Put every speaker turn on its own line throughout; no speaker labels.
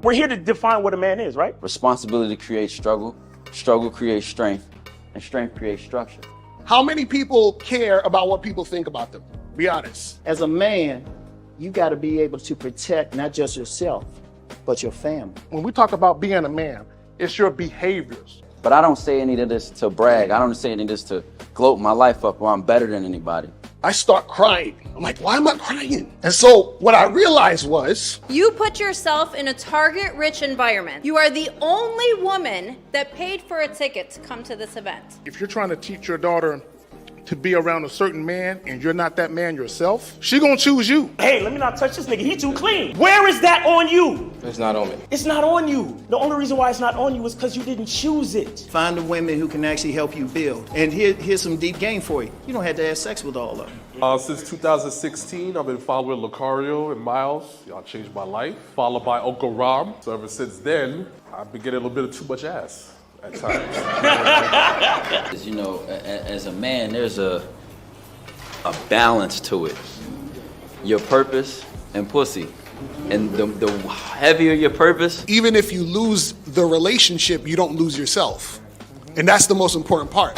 We're here to define what a man is, right?
Responsibility creates struggle, struggle creates strength, and strength creates structure.
How many people care about what people think about them? Be honest.
As a man, you got to be able to protect not just yourself, but your family.
When we talk about being a man, it's your behaviors.
But I don't say any of this to brag. I don't say any of this to gloat my life up or I'm better than anybody.
I start crying. I'm like, why am I crying? And so what I realized was,
you put yourself in a target-rich environment. You are the only woman that paid for a ticket to come to this event.
if you're trying to teach your daughter to be around a certain man and you're not that man yourself, she gonna choose you.
Hey, let me not touch this nigga. He too clean. Where is that on you?
It's not on me.
It's not on you. The only reason why it's not on you is because you didn't choose it.
Find the women who can actually help you build. And here's some deep game for you. You don't have to have sex with all of them.
Since 2016, I've been following Lucario and Miles. Y'all changed my life. Followed by Uncle Ram. So ever since then, I've been getting a little bit of too much ass at times.
You know, as a man, there's a balance to it. Your purpose and pussy. And the heavier your purpose.
Even if you lose the relationship, you don't lose yourself. And that's the most important part.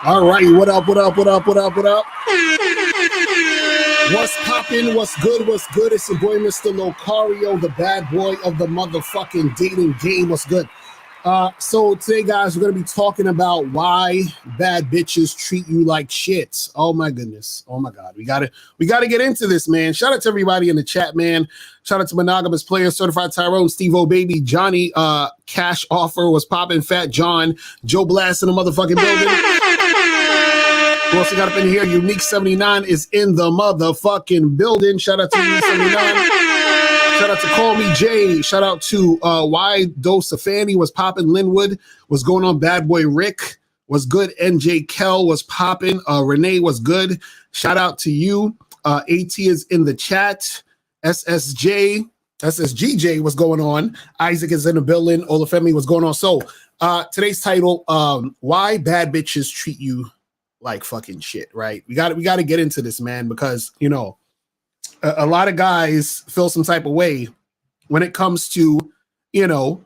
All right, what up? What's poppin'? What's good? It's your boy, Mr. Lucario, the bad boy of the motherfucking dating game. What's good? So today, guys, we're gonna be talking about why bad bitches treat you like shit. Oh my goodness. Oh my God. We gotta get into this, man. Shout out to everybody in the chat, man. Shout out to Monogamous Player, Certified Tyrone, Steve O Baby, Johnny, Cash Offer was popping, Fat John, Joe Blast in the motherfucking building. Who else we got up in here? Unique 79 is in the motherfucking building. Shout out to Unique 79. Shout out to Call Me Jay. Shout out to Y Dosafani was popping. Linwood was going on. Bad Boy Rick was good. NJ Kell was popping. Renee was good. Shout out to you. AT is in the chat. SSGJ was going on. Isaac is in the building. Olafemi was going on. So today's title, why bad bitches treat you like fucking shit, right? We got to get into this, man, because, you know, a lot of guys feel some type of way when it comes to, you know,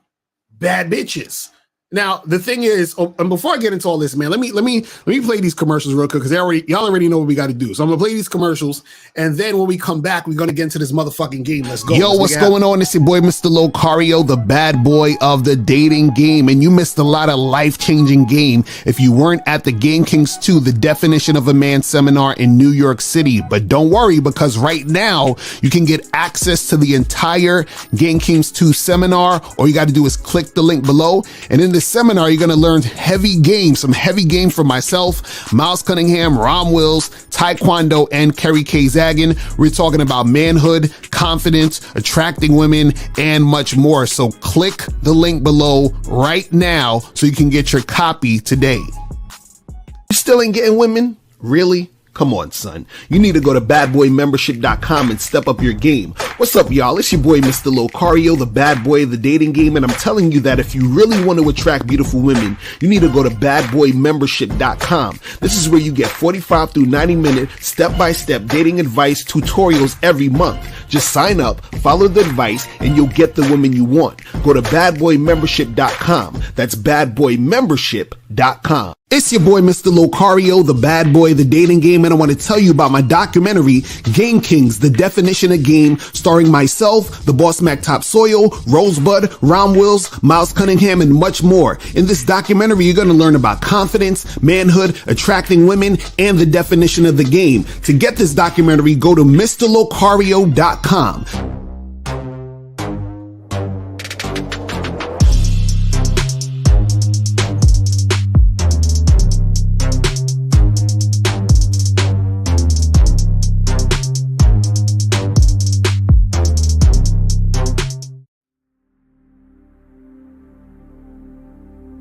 bad bitches. Now, the thing is, and before I get into all this, man, let me play these commercials real quick because y'all already know what we got to do. So I'm gonna play these commercials, and then when we come back, we're gonna get into this motherfucking game. Let's go. Yo, what's going on? It's your boy, Mr. Lucario, the bad boy of the dating game, and you missed a lot of life-changing game if you weren't at the Game Kings 2, the definition of a man seminar in New York City. But don't worry, because right now you can get access to the entire Game Kings 2 seminar. All you got to do is click the link below, and in this seminar, you're going to learn some heavy game from myself, Miles Cunningham, Rom Wills, Taekwondo, and Kerry K. Zagan. We're talking about manhood, confidence, attracting women, and much more. So click the link below right now so you can get your copy today. You still ain't getting women? Really? Come on, son. You need to go to badboymembership.com and step up your game. What's up, y'all? It's your boy, Mr. Lucario, the bad boy of the dating game, and I'm telling you that if you really want to attract beautiful women, you need to go to badboymembership.com. This is where you get 45 through 90-minute step-by-step dating advice tutorials every month. Just sign up, follow the advice, and you'll get the woman you want. Go to badboymembership.com. That's badboymembership.com. It's your boy, Mr. Lucario, the bad boy of the dating game, and I want to tell you about my documentary, Game Kings, the definition of game, starring myself, the Boss Mac Top Soil, Rosebud, Rom Wills, Miles Cunningham, and much more. In this documentary, you're going to learn about confidence, manhood, attracting women, and the definition of the game. To get this documentary, go to MrLucario.com.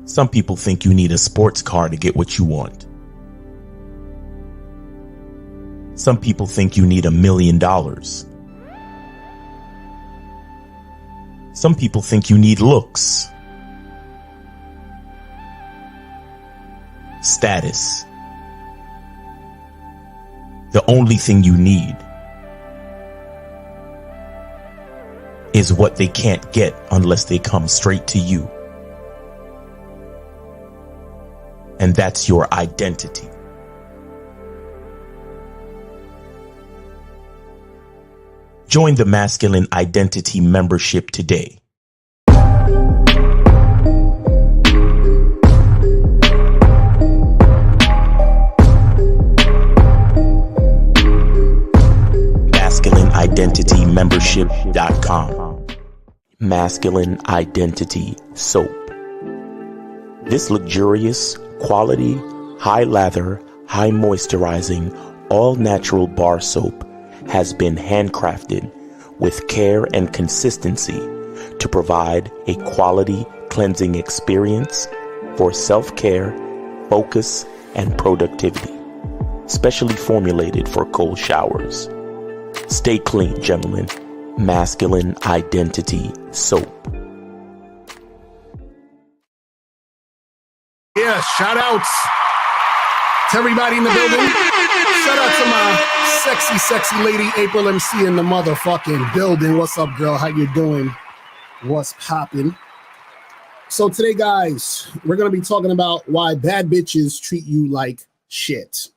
Some people think you need a sports car to get what you want. Some people think you need $1 million. Some people think you need looks, status. The only thing you need is what they can't get unless they come straight to you. And that's your identity. Join the Masculine Identity membership today. MasculineIdentityMembership.com. Masculine Identity Soap. This luxurious, quality, high lather, high moisturizing, all natural bar soap has been handcrafted with care and consistency to provide a quality cleansing experience for self-care, focus, and productivity. Specially formulated for cold showers. Stay clean, gentlemen. Masculine Identity Soap.
Yeah, shout outs to everybody in the building. Shout out to my sexy lady April MC in the motherfucking building. What's up, girl? How you doing? What's popping? So today, guys, we're going to be talking about why bad bitches treat you like shit.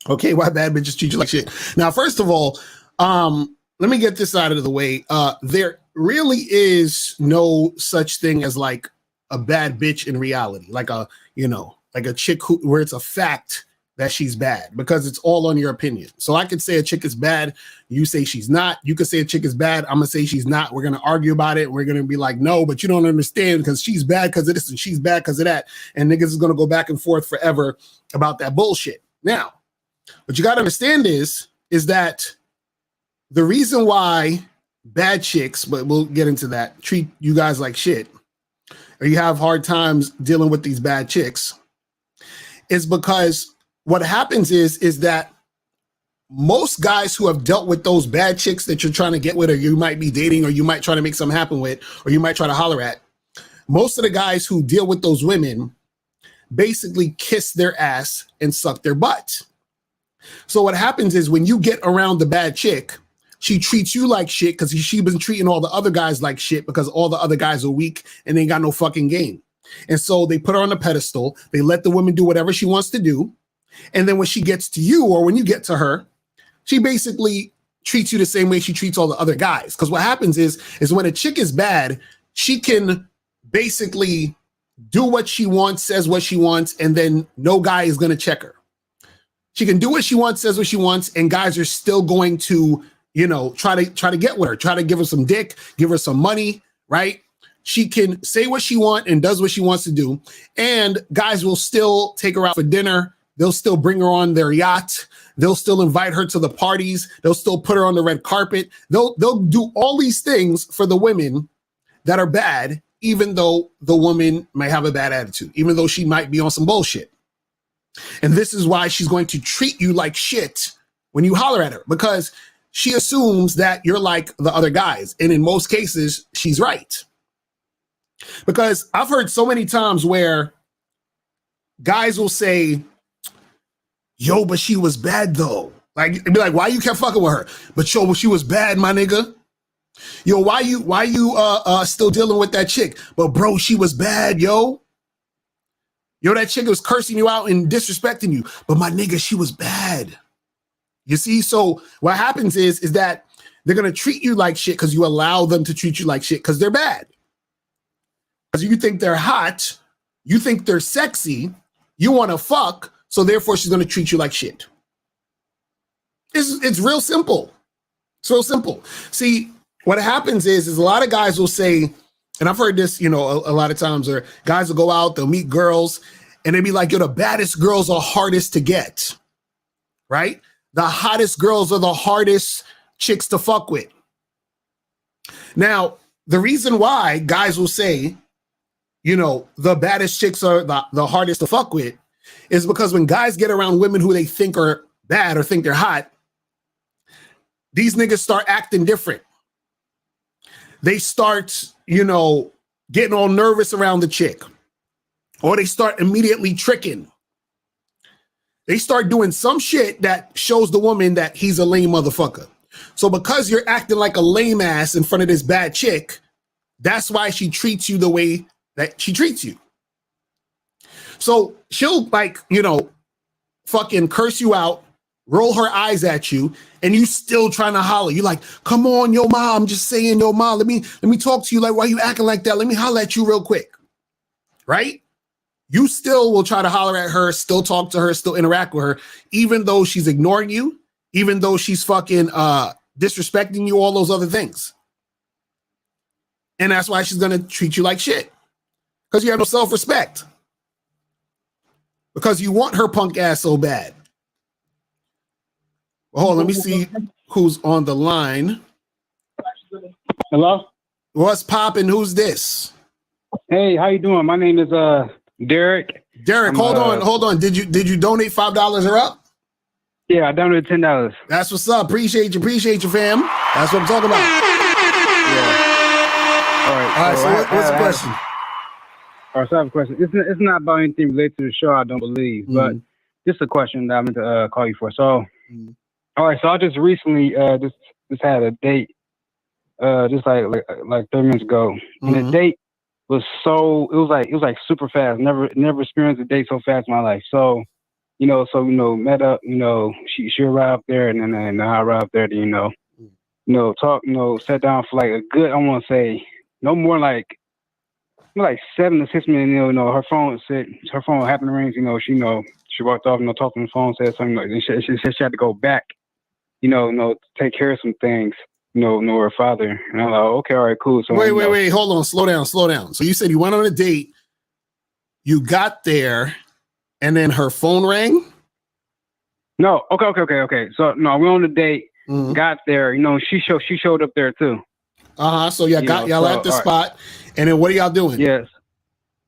Okay, why bad bitches treat you like shit. Now, first of all, let me get this out of the way. There really is no such thing as like a bad bitch in reality, like a, you know, like a chick where it's a fact that she's bad, because it's all on your opinion. So I could say a chick is bad, you say she's not. You could say a chick is bad, I'm gonna say she's not. We're gonna argue about it. We're gonna be like, no, but you don't understand because she's bad because of this and she's bad because of that. And niggas is gonna go back and forth forever about that bullshit. Now, what you gotta understand is that the reason why bad chicks, but we'll get into that, treat you guys like shit, or you have hard times dealing with these bad chicks, is because what happens is that most guys who have dealt with those bad chicks that you're trying to get with, or you might be dating, or you might try to make something happen with, or you might try to holler at, most of the guys who deal with those women basically kiss their ass and suck their butt. So what happens is when you get around the bad chick, she treats you like shit because she's been treating all the other guys like shit because all the other guys are weak and they ain't got no fucking game. And so they put her on a pedestal. They let the woman do whatever she wants to do. And then when she gets to you, or when you get to her, she basically treats you the same way she treats all the other guys. Because what happens is when a chick is bad, she can basically do what she wants, says what she wants, and then no guy is going to check her. She can do what she wants, says what she wants, and guys are still going to, you know, try to get with her, try to give her some dick, give her some money, right? She can say what she wants and does what she wants to do, and guys will still take her out for dinner. They'll still bring her on their yacht. They'll still invite her to the parties. They'll still put her on the red carpet. They'll do all these things for the women that are bad, even though the woman might have a bad attitude, even though she might be on some bullshit. And this is why she's going to treat you like shit when you holler at her, because she assumes that you're like the other guys. And in most cases, she's right. Because I've heard so many times where guys will say, yo, but she was bad though. Like, it'd be like, why you kept fucking with her? But yo, she was bad, my nigga. Yo, why you still dealing with that chick? But bro, she was bad, yo. Yo, that chick was cursing you out and disrespecting you. But my nigga, she was bad. You see, so what happens is that they're gonna treat you like shit because you allow them to treat you like shit because they're bad. Because you think they're hot, you think they're sexy, you want to fuck, so therefore she's gonna treat you like shit. It's real simple. It's real simple. See, what happens is a lot of guys will say, and I've heard this, you know, a lot of times, where guys will go out, they'll meet girls, and they'll be like, yo, the baddest girls are hardest to get, right? The hottest girls are the hardest chicks to fuck with. Now, the reason why guys will say, you know, the baddest chicks are the hardest to fuck with is because when guys get around women who they think are bad or think they're hot, these niggas start acting different. they start, getting all nervous around the chick, or they start immediately tricking. They start doing some shit that shows the woman that he's a lame motherfucker. So because you're acting like a lame ass in front of this bad chick, that's why she treats you the way that she treats you. So she'll fucking curse you out, roll her eyes at you, and you still trying to holler. You're like, come on, yo, ma, I'm just saying, yo, ma, let me talk to you. Like, why you acting like that? Let me holler at you real quick. Right? You still will try to holler at her, still talk to her, still interact with her, even though she's ignoring you, even though she's fucking disrespecting you, all those other things. And that's why she's going to treat you like shit. Because you have no self-respect. Because you want her punk ass so bad. Well, hold on, let me see who's on the line.
Hello?
What's poppin'? Who's this?
Hey, how you doing? My name is Derek.
Derek, hold on. Did you donate $5 or up?
Yeah, I donated $10.
That's what's up. Appreciate you, fam. That's what I'm talking about.
Yeah.
All right, so what's the question?
All right, so I have a question. It's not about anything related to the show, I don't believe, but just a question that I meant to call you for. So, all right, so I just recently just had a date, just like 30 minutes ago, and the date was it was like super fast. Never experienced a date so fast in my life. So, met up, she arrived up there, and then I arrived up there, talk, sat down for like a good, I want to say, no more like 7 to 6 minutes. Her phone happened to ring. She walked off, talked on the phone, said something. And she said she had to go back, take care of some things. Her father. And I'm like, okay, all right, cool. So
wait, hold on, slow down. So you said you went on a date, you got there, and then her phone rang?
No, okay. So no, we on the date, got there. She showed up there too.
So y'all at the spot, and then what are y'all doing?
Yes.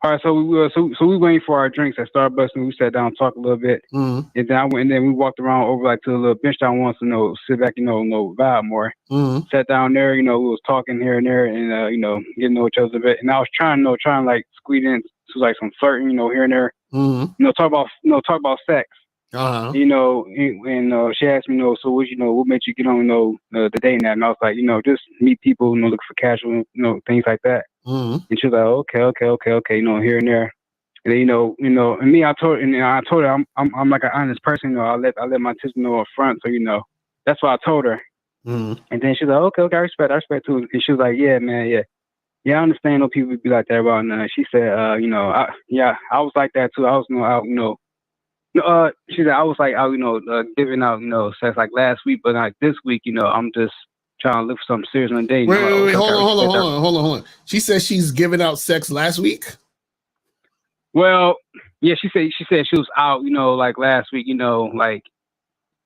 All right, so we waiting for our drinks at Starbucks, and we sat down and talked a little bit, and then we walked around over like to a little bench that I wanted to sit back, vibe more. Sat down there, we was talking here and there, and getting to know each other a bit, and I was trying like squeeze in to like some flirting, here and there, talk about sex. And she asked me, so what made you get on, the date now? And I was like, just meet people, look for casual, things like that. And she was like, okay, here and there. And then, and me, I told her I'm like an honest person, I let my tits know up front, so that's what I told her. And then she's like, okay, I respect too. And she was like, yeah, man, yeah, I understand people be like that about. And she said, I was like that too. I was she said I was like out, giving out, sex like last week, but like this week, I'm just trying to look for something serious on a date.
Wait, hold on. She said she's giving out sex last week.
Well, yeah, she said she was out, like last week, like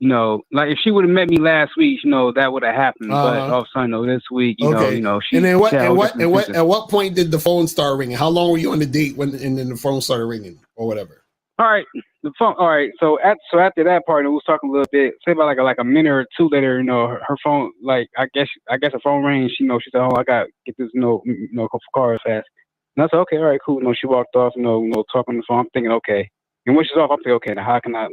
if she would have met me last week, that would have happened. But all of a sudden, this week, she.
And then at what point did the phone start ringing? How long were you on the date and then the phone started ringing or whatever?
All right, the phone. All right, so after that part, we was talking a little bit. Say about like a minute or two later, her phone, like I guess her phone rang. She said, "Oh, I got to get this, car fast." And I said, "Okay, all right, cool." She walked off, talking on the phone. I'm thinking, okay. And when she's off, I'm thinking, okay, now how can I,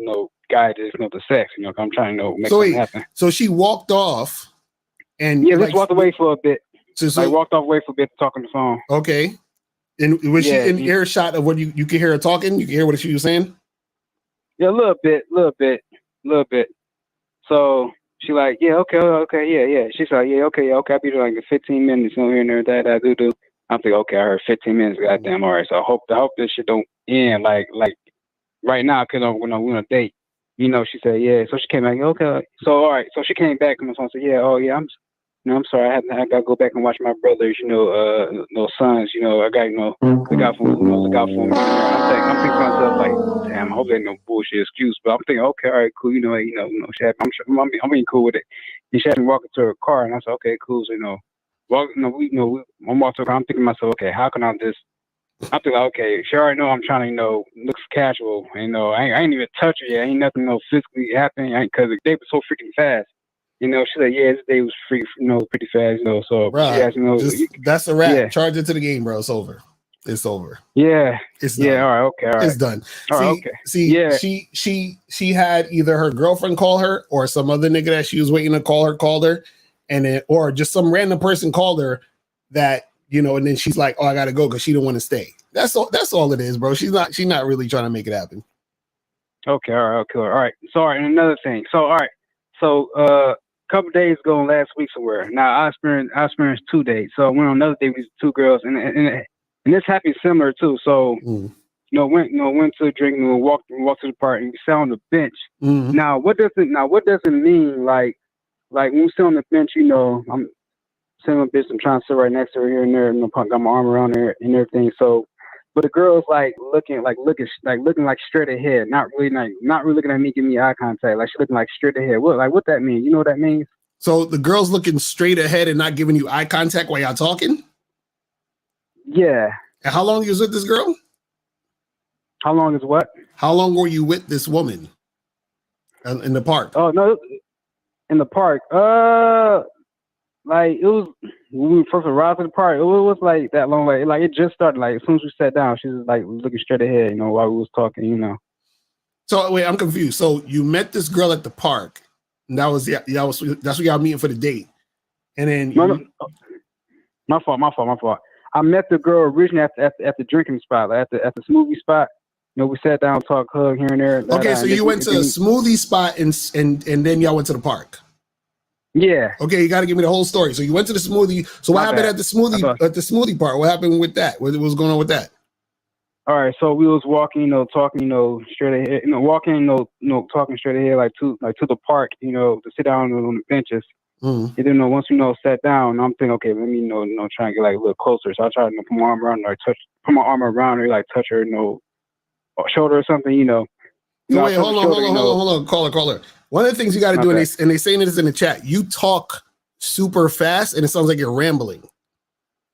guide this, the sex? I'm trying to make something happen.
So she walked off, and
just walked away for a bit. So walked off away for a bit, talking on the phone.
Okay. And was she in earshot of what you could hear her talking? You could hear what she was saying?
Yeah, a little bit. So she like, yeah, okay, yeah. She's like, yeah, okay. I'll be there like in 15 minutes, here and there, that I do. I'm thinking, okay, I heard 15 minutes, goddamn, all right. So I hope this shit don't end like right now, because we're on a date. She said, yeah. So she came back, okay. So all right, so she came back and said, yeah, oh yeah, I'm sorry. I gotta go back and watch my brothers. Sons. I got look out for them. I'm thinking to myself like, damn. I hope ain't no bullshit excuse. But I'm thinking, okay, all right, cool. I'm being cool with it. And she had me walking to her car, and I said, okay, cool. So I'm walking to her car. I'm thinking to myself, okay, how can I just? I'm thinking, okay, she already know I'm trying to, look casual. And I ain't even touch her yet. Ain't nothing physically happening. Because the date was so freaking fast. You know, she said, yeah, this day was free, you know, pretty fast, you know. So,
Bruh,
yeah, you know,
that's a wrap.
Yeah.
Charge it to the game, bro. It's over. It's over.
Yeah.
It's done.
Yeah. All right. Okay. All right.
It's done.
All
see,
right, okay.
see,
Yeah.
she had either her girlfriend call her or some other nigga that she was waiting to called her, and then or just some random person called her that, you know, and then she's like, oh, I gotta go because she don't want to stay. That's all it is, bro. She's not really trying to make it happen.
Okay. All right. Okay. All right. So, all right. And another thing. So, all right. So, a couple days ago, last week somewhere. Now, I experienced 2 days. So, I went on another date with 2 girls, and this happened similar too. So, went to a drink, walked to the park, and we sat on the bench.
Mm-hmm.
Now, what does it mean? Like when we sit on the bench, you know, I'm sitting on the bench, I'm trying to sit right next to her here and there, and got my arm around her and everything. So, but the girl's looking straight ahead, not really looking at me, giving me eye contact. Like she's looking like straight ahead. What that mean? You know what that means?
So the girl's looking straight ahead and not giving you eye contact while y'all talking?
Yeah.
And how long you was with this girl?
How long is what?
How long were you with this woman in the park?
Oh no, in the park. Like it was when we first arrived at the park. It was like that long. Like it just started. Like as soon as we sat down, she was like looking straight ahead. You know, while we was talking. You know.
So wait, I'm confused. So you met this girl at the park, and that's what y'all meeting for the date, and then
no, my fault. I met the girl originally at the drinking spot, like at the smoothie spot. You know, we sat down, talked, hug here and there.
Okay, so you went to a smoothie spot and then y'all went to the park.
Yeah.
Okay, you got to give me the whole story. So you went to the smoothie. So what happened at the smoothie part? What happened with that? What was going on with that?
All right, so we was walking, you know, talking, you know, straight ahead, you know, walking, you know, talking straight ahead, like to the park, you know, to sit down on the benches.
Mm-hmm.
And then once sat down, I'm thinking, okay, let me try and get like a little closer. So I tried to put my arm around her, put my arm around her, like touch her, shoulder or something, you know.
So wait, hold on, caller. One of the things you got to do, and they saying this in the chat, you talk super fast, and it sounds like you're rambling.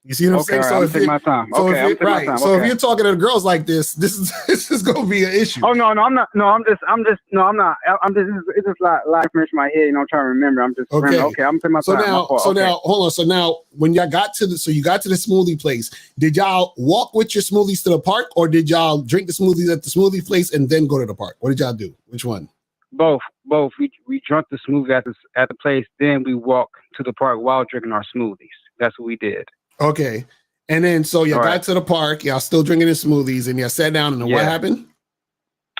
You see what I'm saying?
Right,
so
I'm taking my time.
So if you're talking to the girls like this is going to be an issue.
Oh no, I'm not. No, I'm just. It's just like live information in my head. You know, I'm trying to remember. I'm just.
Okay.
Okay, I'm taking my time.
Now, hold on. So now, when y'all got to the smoothie place, did y'all walk with your smoothies to the park, or did y'all drink the smoothies at the smoothie place and then go to the park? What did y'all do? Which one?
Both. We drank the smoothie at the place, then we walked to the park while drinking our smoothies. That's what we did.
Okay. And then so you got to the park, y'all still drinking the smoothies, and y'all sat down, and then what happened?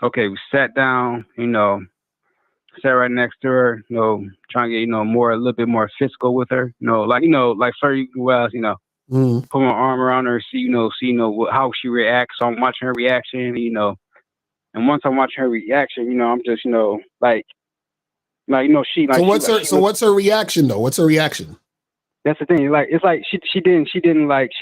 Okay, we sat down, you know, sat right next to her, you know, trying to get, you know, a little bit more physical with her, like flirty wells, you know. Put my arm around her, see how she reacts. So I'm watching her reaction, you know. And once I'm watching her reaction, you know, I'm just, you know, like you know, she like.
So what's her reaction though? What's her reaction?
That's the thing. Like, it's like she didn't react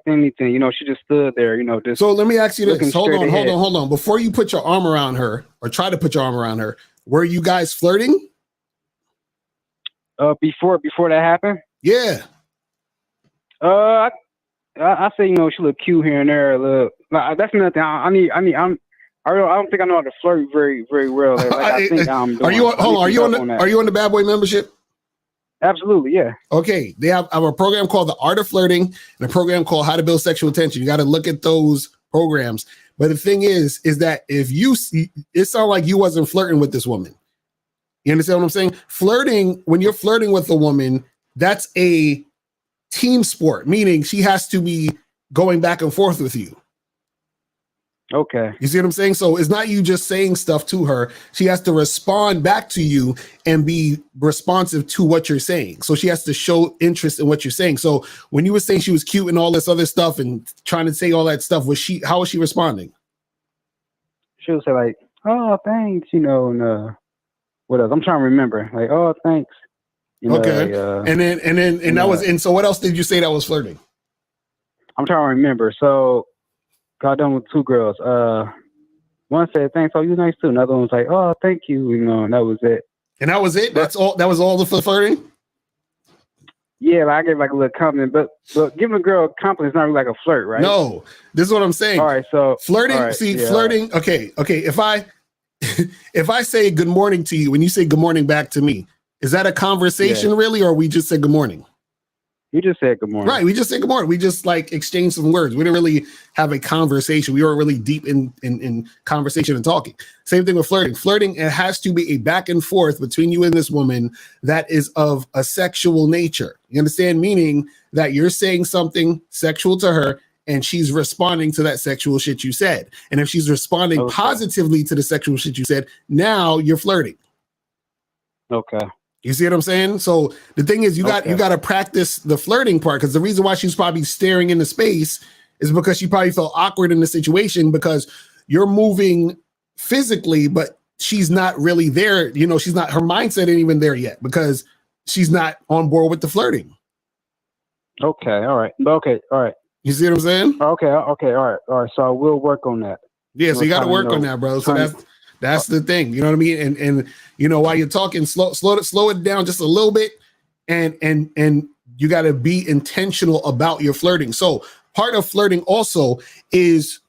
to anything. You know, she just stood there. You know, just. So
let me ask you this. Hold on. Before you put your arm around her or try to put your arm around her, were you guys flirting?
Before that happened.
Yeah.
I say, you know, she look cute here and there. Look, that's nothing. I don't think I know how to flirt very, very well. Like, I think I'm doing.
Are you on the Bad Boy membership?
Absolutely, yeah.
Okay, they have a program called The Art of Flirting and a program called How to Build Sexual Attention. You got to look at those programs. But the thing is that if you see, it sounds like you wasn't flirting with this woman. You understand what I'm saying? Flirting, when you're flirting with a woman, that's a team sport, meaning she has to be going back and forth with you.
Okay.
You see what I'm saying? So it's not you just saying stuff to her. She has to respond back to you and be responsive to what you're saying. So she has to show interest in what you're saying. So when you were saying she was cute and all this other stuff and trying to say all that stuff, how was she responding?
She would say like, "Oh, thanks," you know, and what else? I'm trying to remember. Like, "Oh, thanks." You know,
okay. And so what else did you say that was flirting?
I'm trying to remember. So got done with 2 girls. One said, "Thanks, oh, you nice too." Another one was like, "Oh, thank you," you know, and that was it.
And that was it? That's all? That was all the flirting?
Yeah, like I gave like a little compliment, but giving a girl a compliment is not really like a flirt, right?
No, this is what I'm saying.
All right, so
flirting, flirting. Okay. If I say good morning to you, when you say good morning back to me, Is that a conversation really, or we just said good morning?
You just said good morning.
Right. We just said good morning. We just like exchanged some words. We didn't really have a conversation. We weren't really deep in conversation and talking. Same thing with flirting. Flirting, it has to be a back and forth between you and this woman that is of a sexual nature. You understand? Meaning that you're saying something sexual to her and she's responding to that sexual shit you said. And if she's responding positively to the sexual shit you said, now you're flirting.
Okay.
You see what I'm saying? So the thing is, you got to practice the flirting part, because the reason why she's probably staring into space is because she probably felt awkward in the situation because you're moving physically, but she's not really there. You know, she's not, her mindset ain't even there yet because she's not on board with the flirting.
Okay. All right. Okay. All right.
You see what I'm saying?
Okay. Okay. All right. All right. So I will work on that.
Yeah. So you got to work on that, bro. So that's the thing. You know what I mean? And you know, while you're talking, slow it down just a little bit, and you got to be intentional about your flirting. So part of flirting also is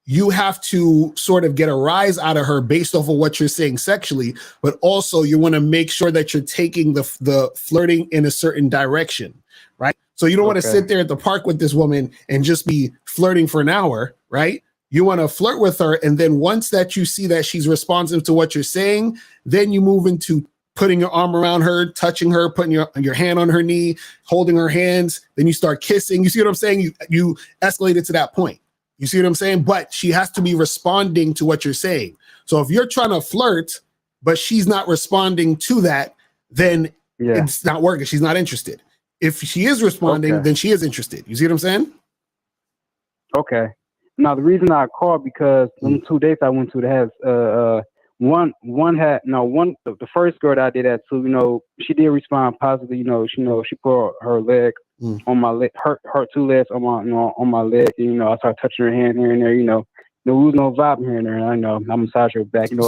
you have to sort of get a rise out of her based off of what you're saying sexually, but also you want to make sure that you're taking the flirting in a certain direction, right? So you don't want to sit there at the park with this woman and just be flirting for an hour, right? You want to flirt with her, and then once that you see that she's responsive to what you're saying, then you move into putting your arm around her, touching her, putting your hand on her knee, holding her hands. Then you start kissing. You see what I'm saying? You escalate it to that point. You see what I'm saying? But she has to be responding to what you're saying. So if you're trying to flirt, but she's not responding to that, then it's not working. She's not interested. If she is responding, then she is interested. You see what I'm saying?
Okay. Now the reason I called because them 2 dates I went to, that has the first girl that I did that to, you know, she did respond positively. You know, she put her leg on my leg, her 2 legs on my, on my leg. And, you know, I started touching her hand here and there. You know, there was no vibe here and there. And I know I massaged her back. You know,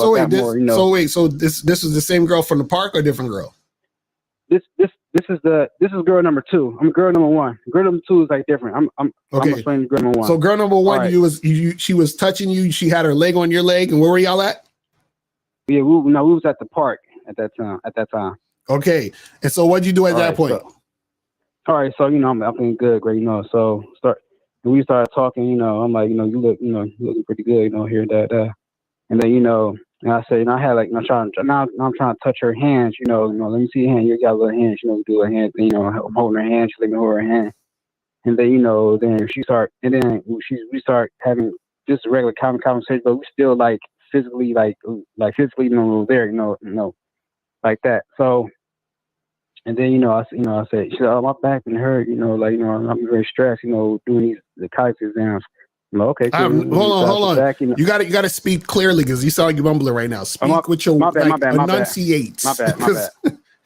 so this is the same girl from the park or a different girl?
This is girl number 2. I'm girl number 1. Girl number 2 is like different. I'm explaining girl number 1.
So girl number 1, right. She was touching you. She had her leg on your leg, and where were y'all at?
Yeah, we was at the park at that time.
Okay, and so what'd you do at that point?
All right, so you know I'm feeling good, great. You know, so we started talking. You know, I'm like, you know, you looking pretty good. You know, here that, and then you know. And I said, you know, I had like, I'm trying to touch her hands, you know, let me see your hand. You got a little hands, you know, do a hand, you know, I'm holding her hand, she let me hold her hand. And then, you know, then we start having just a regular conversation, but we still like physically, you know, there, you know, like that. So, and then, I said, she said, oh, my back been hurt, you know, like, you know, I'm very stressed, you know, doing the college exams. Okay.
Hold on. Back, you got to speak clearly because you sound like you're mumbling right now. Speak with your enunciate.
My bad.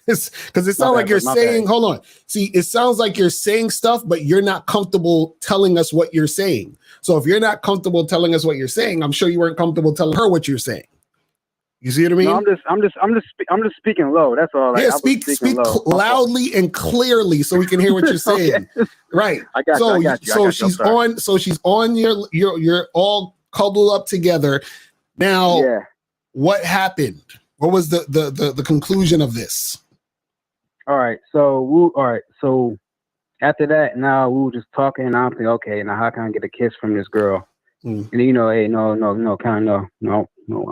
Because it sounds like you're saying. Hold on. See, it sounds like you're saying stuff, but you're not comfortable telling us what you're saying. So if you're not comfortable telling us what you're saying, I'm sure you weren't comfortable telling her what you're saying. You see what I mean?
No, I'm just speaking low. That's all.
Like, speak loudly and clearly so we can hear what you're saying. Right. I got you. So she's on you're all cuddled up together. Now, what happened? What was the conclusion of this?
All right. So after that, now we were just talking, and I'm thinking, okay, now how can I get a kiss from this girl? And you know, hey, no, I'm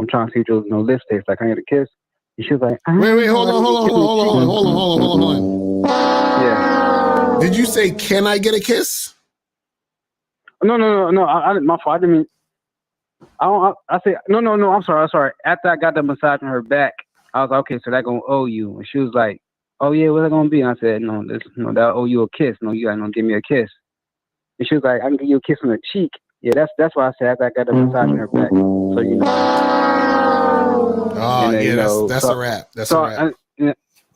trying to see what your lips taste like. I get a kiss. And she was like,
wait, hold on.
Yeah.
Did you say, can I get a kiss?
No. I didn't. My fault. I didn't mean. I say no. I'm sorry. After I got the massage on her back, I was like, okay, so that gonna owe you. And she was like, oh yeah, what's that gonna be? And I said, no, that owe you a kiss. No, you gotta give me a kiss. And she was like, I can give you a kiss on the cheek. Yeah, that's why I said after I got the massage on her back. So you know.
Oh yeah, that's a wrap. That's a wrap.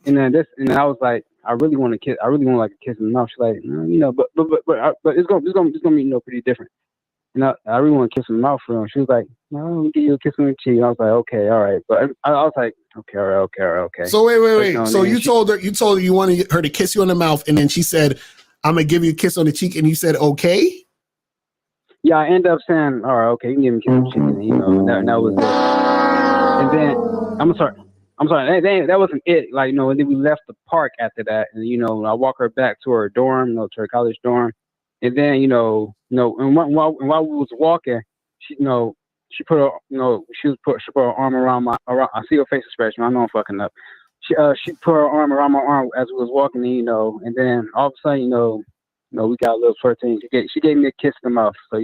And then I was like, I really want to kiss. I really want like a kiss in the mouth. She's like, you know, but it's gonna be, you know, pretty different. And I really want to kiss in the mouth for her. She was like, no, I'm gonna give you a kiss on the cheek. I was like, okay, all right. But I was like, okay, all right, okay.
So wait. So you told her you wanted her to kiss you on the mouth, and then she said, I'm gonna give you a kiss on the cheek, and you said, okay.
Yeah, I ended up saying, all right, okay, you can give me a kiss on the cheek, and you know, that was it. And then I'm I'm sorry, that wasn't it. Like, and then we left the park after that, and I walk her back to her dorm, to her college dorm, and then and while we was walking, she she put her she put her arm around I see her face expression. I know I'm fucking up. She put her arm around my arm as we was walking, and then all of a sudden, we got a little flirting. She gave me a kiss in the mouth, so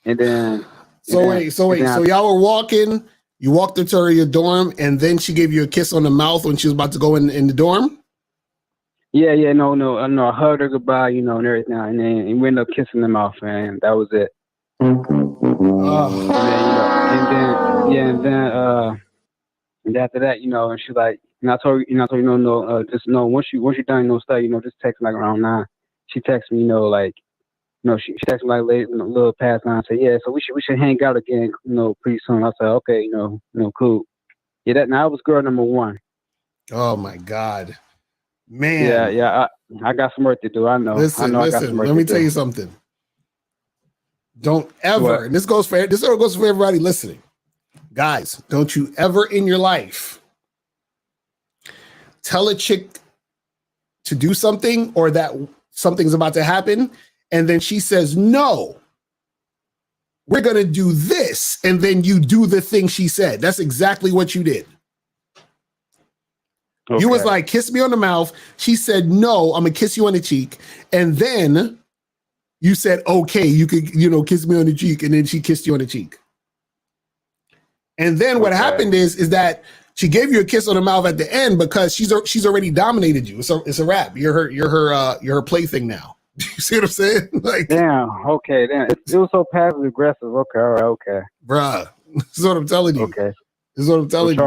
and then.
Wait. So y'all were walking. You walked her to your dorm, and then she gave you a kiss on the mouth when she was about to go in the dorm?
Yeah, no, I hugged her goodbye, and everything, and then we ended up kissing the mouth, man. That was it. And after that, and she's like, and I told her, just once you're done, study, just text me like around 9. She texted me, she texted me like late, a little past 9. Said, yeah, so we should hang out again, pretty soon. I said, okay, cool. Yeah, that was girl number 1.
Oh my God, man.
Yeah. I got some work to do. I know.
Listen. Let me tell you something. Don't ever.
What?
And this goes for everybody listening, guys. Don't you ever in your life tell a chick to do something or that something's about to happen, and then she says, no, we're going to do this. And then you do the thing she said. That's exactly what you did. Okay. You was like, kiss me on the mouth. She said, no, I'm going to kiss you on the cheek. And then you said, okay, you could, kiss me on the cheek. And then she kissed you on the cheek. And then what happened is that she gave you a kiss on the mouth at the end because she's already dominated you. It's a wrap. You're her plaything now. You see what I'm saying? Like,
damn. Okay. Damn. It was so passive aggressive. Okay. All right. Okay.
Bruh. This is what I'm telling you.
Okay.
This is what I'm telling you.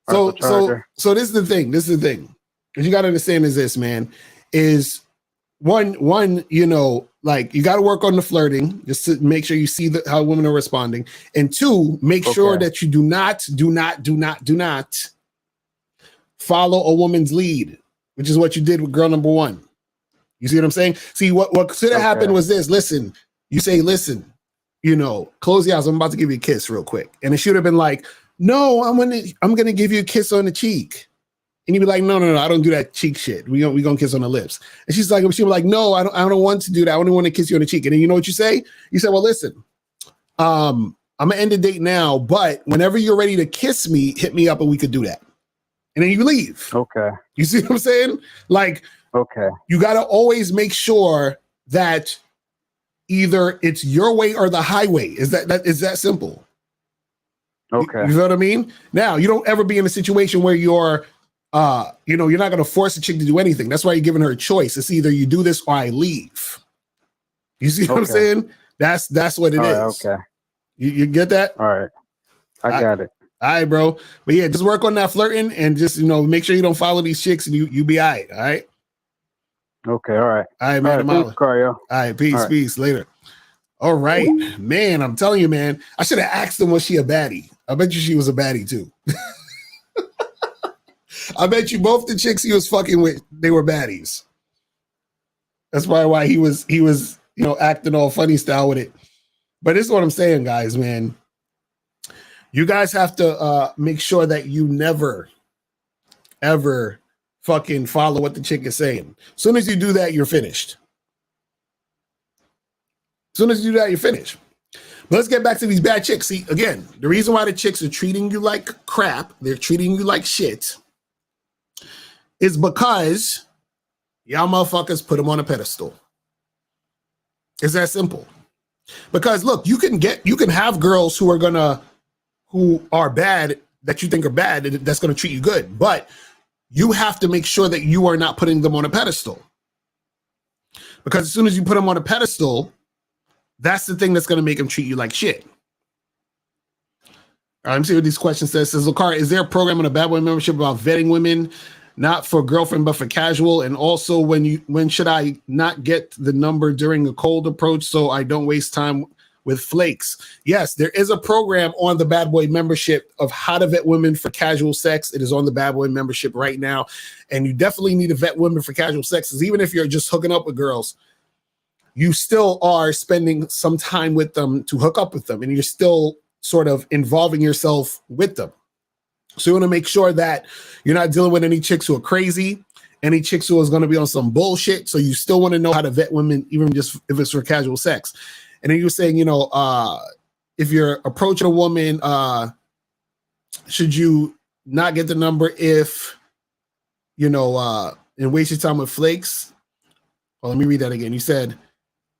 So this is the thing. What you got to understand is this, man, is one, like you got to work on the flirting just to make sure you see how women are responding. And 2, make sure that you do not follow a woman's lead, which is what you did with girl number 1. You see what I'm saying? See, what should have happened was this. Listen, you say, listen, close your eyes. I'm about to give you a kiss real quick. And it should have been like, no, I'm gonna give you a kiss on the cheek. And you'd be like, no, I don't do that cheek shit. We gonna kiss on the lips. And she'd be like, no, I don't want to do that. I only want to kiss you on the cheek. And then you know what you say? You say, well, listen, I'm gonna end the date now, but whenever you're ready to kiss me, hit me up and we could do that. And then you leave. Okay. You see what I'm saying? Like, okay. You got to always make sure that either it's your way or the highway. Is that simple? Okay. You know what I mean? Now, you don't ever be in a situation where you're not going to force a chick to do anything. That's why you're giving her a choice. It's either you do this or I leave. You see what I'm saying? That's what it is. Okay. You get that? All right. I got it. All right, bro. But yeah, just work on that flirting and just, make sure you don't follow these chicks and you be all right. All right. Okay. All right. All right, man. All right. Peace. Later. All right, man. I'm telling you, man, I should have asked him, was she a baddie? I bet you she was a baddie too. I bet you both the chicks he was fucking with, they were baddies. That's probably why he was, acting all funny style with it. But this is what I'm saying, guys, man. You guys have to make sure that you never, ever fucking follow what the chick is saying. As soon as you do that, you're finished. As soon as you do that, you're finished. But let's get back to these bad chicks. See, again, the reason why the chicks are treating you like crap, they're treating you like shit, is because y'all motherfuckers put them on a pedestal. It's that simple. Because look, you can have girls who are bad, that you think are bad, that's going to treat you good. But you have to make sure that you are not putting them on a pedestal. Because as soon as you put them on a pedestal, that's the thing that's going to make them treat you like shit. I'm seeing what these questions says. Lakara, is there a program on a bad boy membership about vetting women, not for girlfriend, but for casual? And also, when should I not get the number during a cold approach so I don't waste time with flakes? Yes, there is a program on the Bad Boy membership of how to vet women for casual sex. It is on the Bad Boy membership right now. And you definitely need to vet women for casual sex, because even if you're just hooking up with girls, you still are spending some time with them to hook up with them. And you're still sort of involving yourself with them. So you want to make sure that you're not dealing with any chicks who are crazy, any chicks who is going to be on some bullshit. So you still want to know how to vet women, even just if it's for casual sex. And then you're saying, if you're approaching a woman, should you not get the number if, and waste your time with flakes? Well, let me read that again. You said,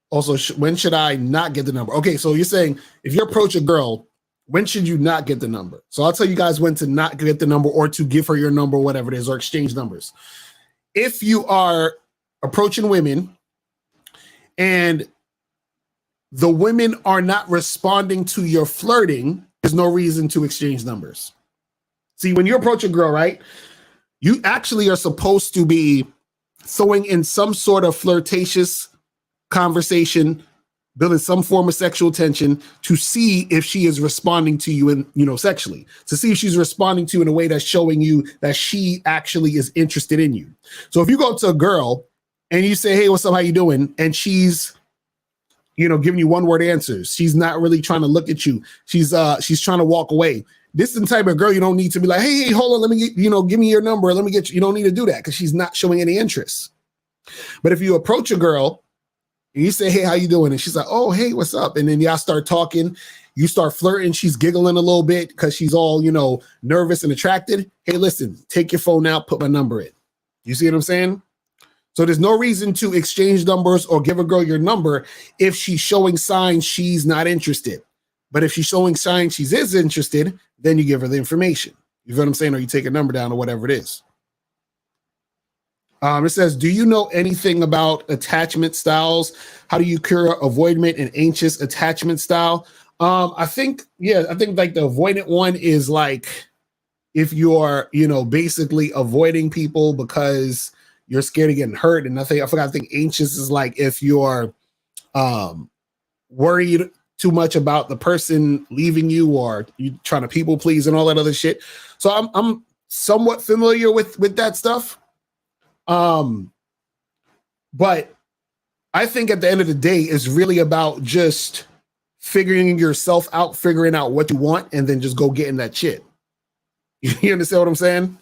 also, when should I not get the number? Okay, so you're saying if you approach a girl, when should you not get the number? So I'll tell you guys when to not get the number or to give her your number, whatever it is, or exchange numbers. If you are approaching women and the women are not responding to your flirting, there's no reason to exchange numbers. See, when you approach a girl, right, you actually are supposed to be throwing in some sort of flirtatious conversation, building some form of sexual tension to see if she is responding to you sexually, to see if she's responding to you in a way that's showing you that she actually is interested in you. So if you go to a girl and you say, hey, what's up, how you doing? And she's, giving you one-word answers. She's not really trying to look at you. She's trying to walk away. This is the type of girl you don't need to be like, hey, hold on, let me get, give me your number. Let me get you. You don't need to do that because she's not showing any interest. But if you approach a girl and you say, hey, how you doing? And she's like, oh, hey, what's up? And then y'all start talking. You start flirting. She's giggling a little bit because she's all, nervous and attracted. Hey, listen, take your phone out, put my number in. You see what I'm saying? So there's no reason to exchange numbers or give a girl your number if she's showing signs she's not interested. But if she's showing signs she is interested, then you give her the information. You know what I'm saying? Or you take a number down or whatever it is. It says, do you know anything about attachment styles? How do you cure avoidant and anxious attachment style? I think like the avoidant one is like if you're, basically avoiding people because you're scared of getting hurt. And I think anxious is like if you're worried too much about the person leaving you or you trying to people please and all that other shit. So I'm somewhat familiar with that stuff. But I think at the end of the day, it's really about just figuring yourself out, figuring out what you want, and then just go getting that shit. You understand what I'm saying?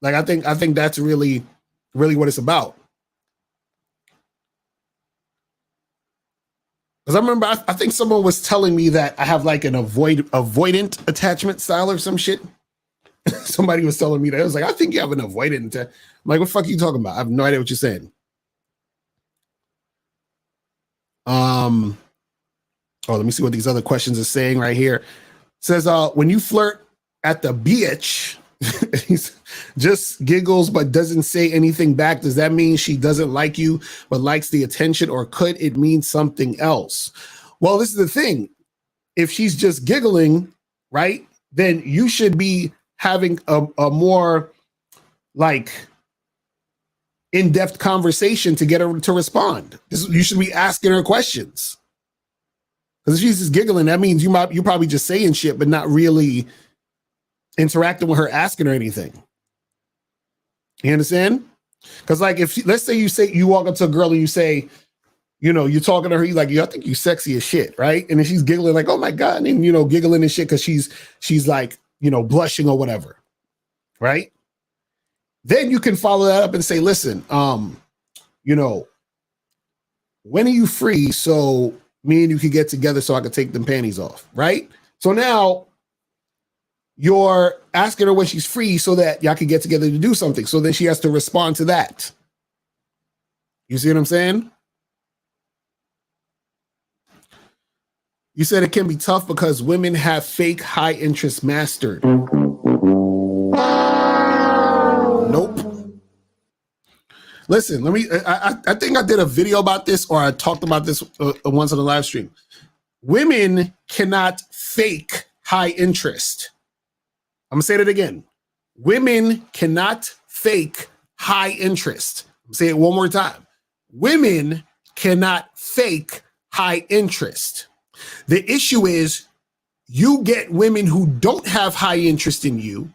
Like, I think that's really, really what it's about. Because I remember, I think someone was telling me that I have like an avoidant attachment style or some shit. Somebody was telling me that. I was like, I think you have an avoidant. I'm like, what the fuck are you talking about? I have no idea what you're saying. Let me see what these other questions are saying right here. It says, when you flirt at the beach, just giggles but doesn't say anything back, does that mean she doesn't like you but likes the attention, or could it mean something else? Well, this is the thing. If she's just giggling, right, then you should be having a more like in-depth conversation to get her to respond. You should be asking her questions. Because if she's just giggling, that means you're probably just saying shit but not really interacting with her, asking her anything. You understand? Because like let's say you walk up to a girl and you say, you're talking to her, you're like, I think you sexy as shit, right? And then she's giggling like, oh my God, and giggling and shit because she's like, blushing or whatever, right? Then you can follow that up and say, listen, when are you free so me and you can get together so I can take them panties off, right? So now you're asking her when she's free so that y'all can get together to do something. So then she has to respond to that. You see what I'm saying? You said it can be tough because women have fake high interest mastered. Nope. Listen, I think I did a video about this, or I talked about this once on the live stream. Women cannot fake high interest. I'm gonna say that again. Women cannot fake high interest. I'm gonna say it one more time. Women cannot fake high interest. The issue is you get women who don't have high interest in you,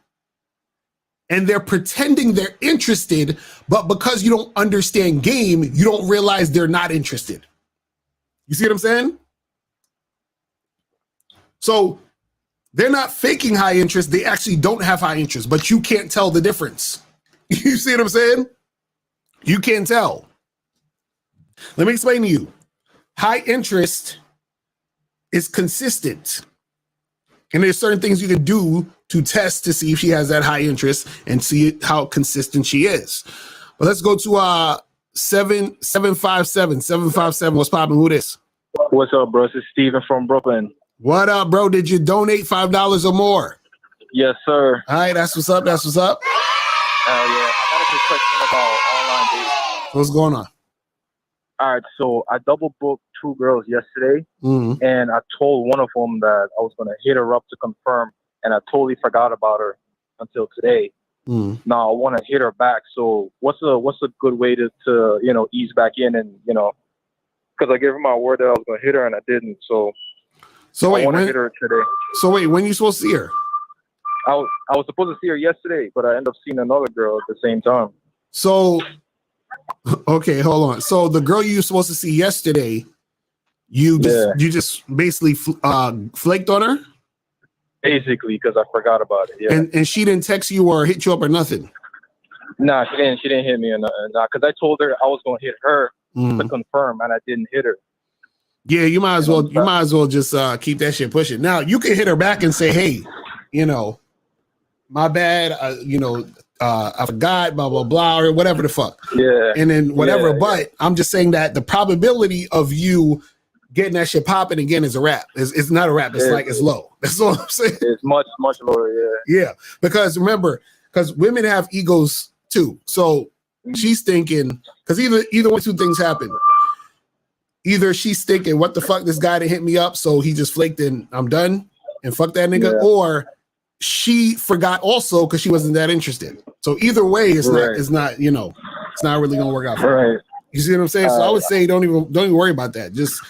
and they're pretending they're interested, but because you don't understand game, you don't realize they're not interested. You see what I'm saying? So They're not faking high interest. They actually don't have high interest, but you can't tell the difference. You see what I'm saying? You can't tell. Let me explain to you. High interest is consistent. And there's certain things you can do to test to see if she has that high interest and see how consistent she is. But let's go to 757. 757. What's popping? Who this?
What's up, bro? This is Steven from Brooklyn.
What up, bro? Did you donate $5 or more?
Yes, sir.
All right, that's what's up. That's what's up.
Yeah. I got a quick question about online dating.
What's going on?
All right, so I double booked 2 girls yesterday, and I told one of them that I was going to hit her up to confirm, and I totally forgot about her until today. Now I want to hit her back. So what's a good way to ease back in, and because I gave her my word that I was going to hit her and I didn't. So
wait,
I want to hit her today.
So wait, when you supposed to see her?
I was supposed to see her yesterday, but I ended up seeing another girl at the same time.
So, okay, hold on. So the girl you were supposed to see yesterday, you just basically flaked on her?
Basically, because I forgot about it. Yeah.
And she didn't text you or hit you up or nothing?
Nah, she didn't hit me or nothing. Nah, because I told her I was going to hit her to confirm, and I didn't hit her.
Yeah, you might as well. You might as well just keep that shit pushing. Now you can hit her back and say, "Hey, my bad. I forgot. Blah blah blah, or whatever the fuck."
Yeah.
And then whatever.
Yeah,
but I'm just saying that the probability of you getting that shit popping again is a wrap. It's not a wrap. It's low. That's all I'm saying.
It's much lower. Yeah.
Yeah, because remember, because women have egos too. So she's thinking, because either one of 2 things happen. Either she's thinking, what the fuck, this guy didn't hit me up, so he just flaked and I'm done and fuck that nigga, or she forgot also because she wasn't that interested. So either way, it's not it's not really gonna work out for her. You see what I'm saying? So I would say don't even worry about that. Just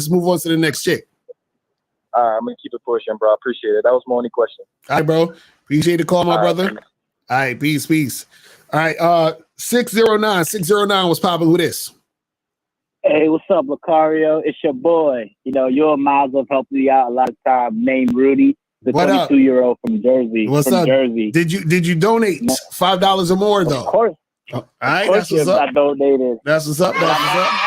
move on to the next chick.
I'm gonna keep it pushing, bro. I appreciate it. That was my only question.
All right, bro. Appreciate the call, my brother. All right, peace. All right, 609 was popping. Who this?
Hey, what's up, Lucario? It's your boy. Your miles have helped me out a lot of time. Named Rudy, the 22-year-old from Jersey.
What's up?
Jersey.
Did you donate $5 or more though?
Of course.
All right, that's what's up.
I donated.
That's what's up.
I'm happy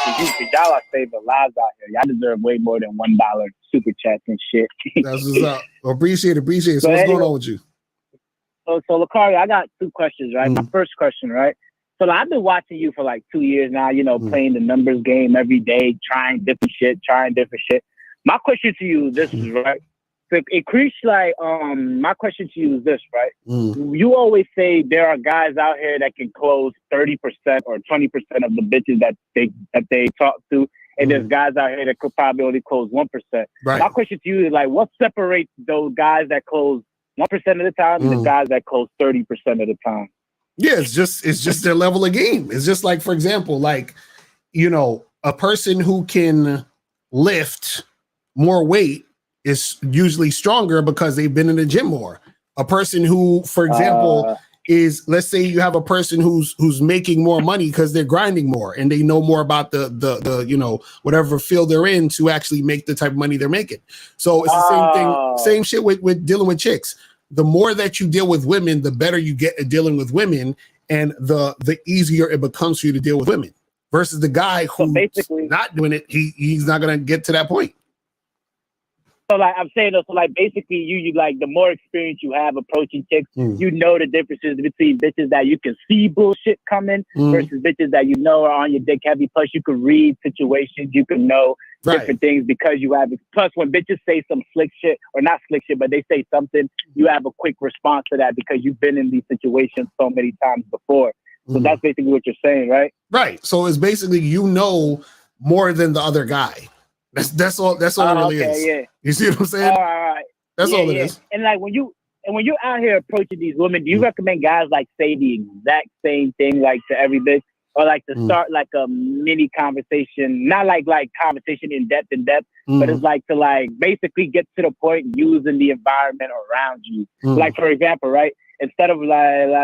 because y'all are saving lives out here. Y'all deserve way more than $1 super chats and shit.
That's what's up. Well, appreciate it. So what's going on with you?
So Lucario, I got 2 questions, right? My first question, right? So I've been watching you for like 2 years now, playing the numbers game every day, trying different shit. My question to you is this, right? So increase my question to you is this, right? You always say there are guys out here that can close 30% or 20% of the bitches that they talk to, and there's guys out here that could probably only close 1%.
Right.
My question to you is what separates those guys that close 1% of the time and the guys that close 30% of the time?
Yeah, it's just their level of game. It's just like, for example, a person who can lift more weight is usually stronger because they've been in the gym more. A person who, for example, let's say you have a person who's making more money because they're grinding more and they know more about the whatever field they're in to actually make the type of money they're making. So it's the same thing, same shit with dealing with chicks. The more that you deal with women, the better you get at dealing with women, and the easier it becomes for you to deal with women. Versus the guy who's not doing it, he's not gonna get to that point.
So I'm saying, basically you the more experience you have approaching chicks, you know the differences between bitches that you can see bullshit coming versus bitches that are on your dick heavy. Plus you can read situations, you can know different things because you have. Plus when bitches say some slick shit, or not slick shit, but they say something, you have a quick response to that because you've been in these situations so many times before. So that's basically what you're saying, right? Right.
So it's basically more than the other guy. That's all. That's all it really is.
Yeah.
You see what I'm saying?
All right.
That's all it is.
And when you're out here approaching these women, do you recommend guys say the exact same thing to every bitch, or to start a mini conversation, not like conversation in depth, but it's to basically get to the point using the environment around you. For example, right? Instead of walking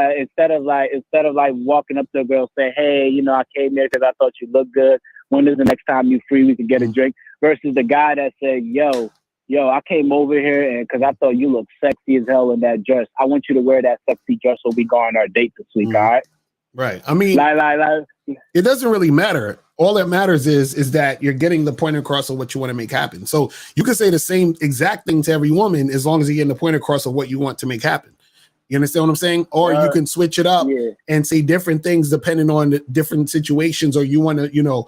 up to a girl say, hey, I came here because I thought you looked good. When is the next time you free? We can get a drink. versus the guy that said, yo, I came over here and because I thought you looked sexy as hell in that dress. I want you to wear that sexy dress so we go on our date this week, all right?
Right. I mean, it doesn't really matter. All that matters is that you're getting the point across of what you want to make happen. So you can say the same exact thing to every woman as long as you're getting the point across of what you want to make happen. You understand what I'm saying? Or you can switch it up and say different things depending on the different situations, or you want to, you're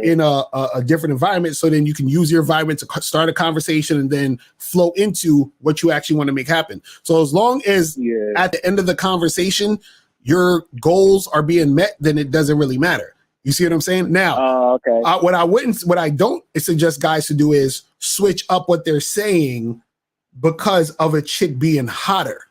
in a different environment. So then you can use your environment to start a conversation and then flow into what you actually want to make happen. So as long as at the end of the conversation, your goals are being met, then it doesn't really matter. You see what I'm saying? Now, what I don't suggest guys to do is switch up what they're saying because of a chick being hotter.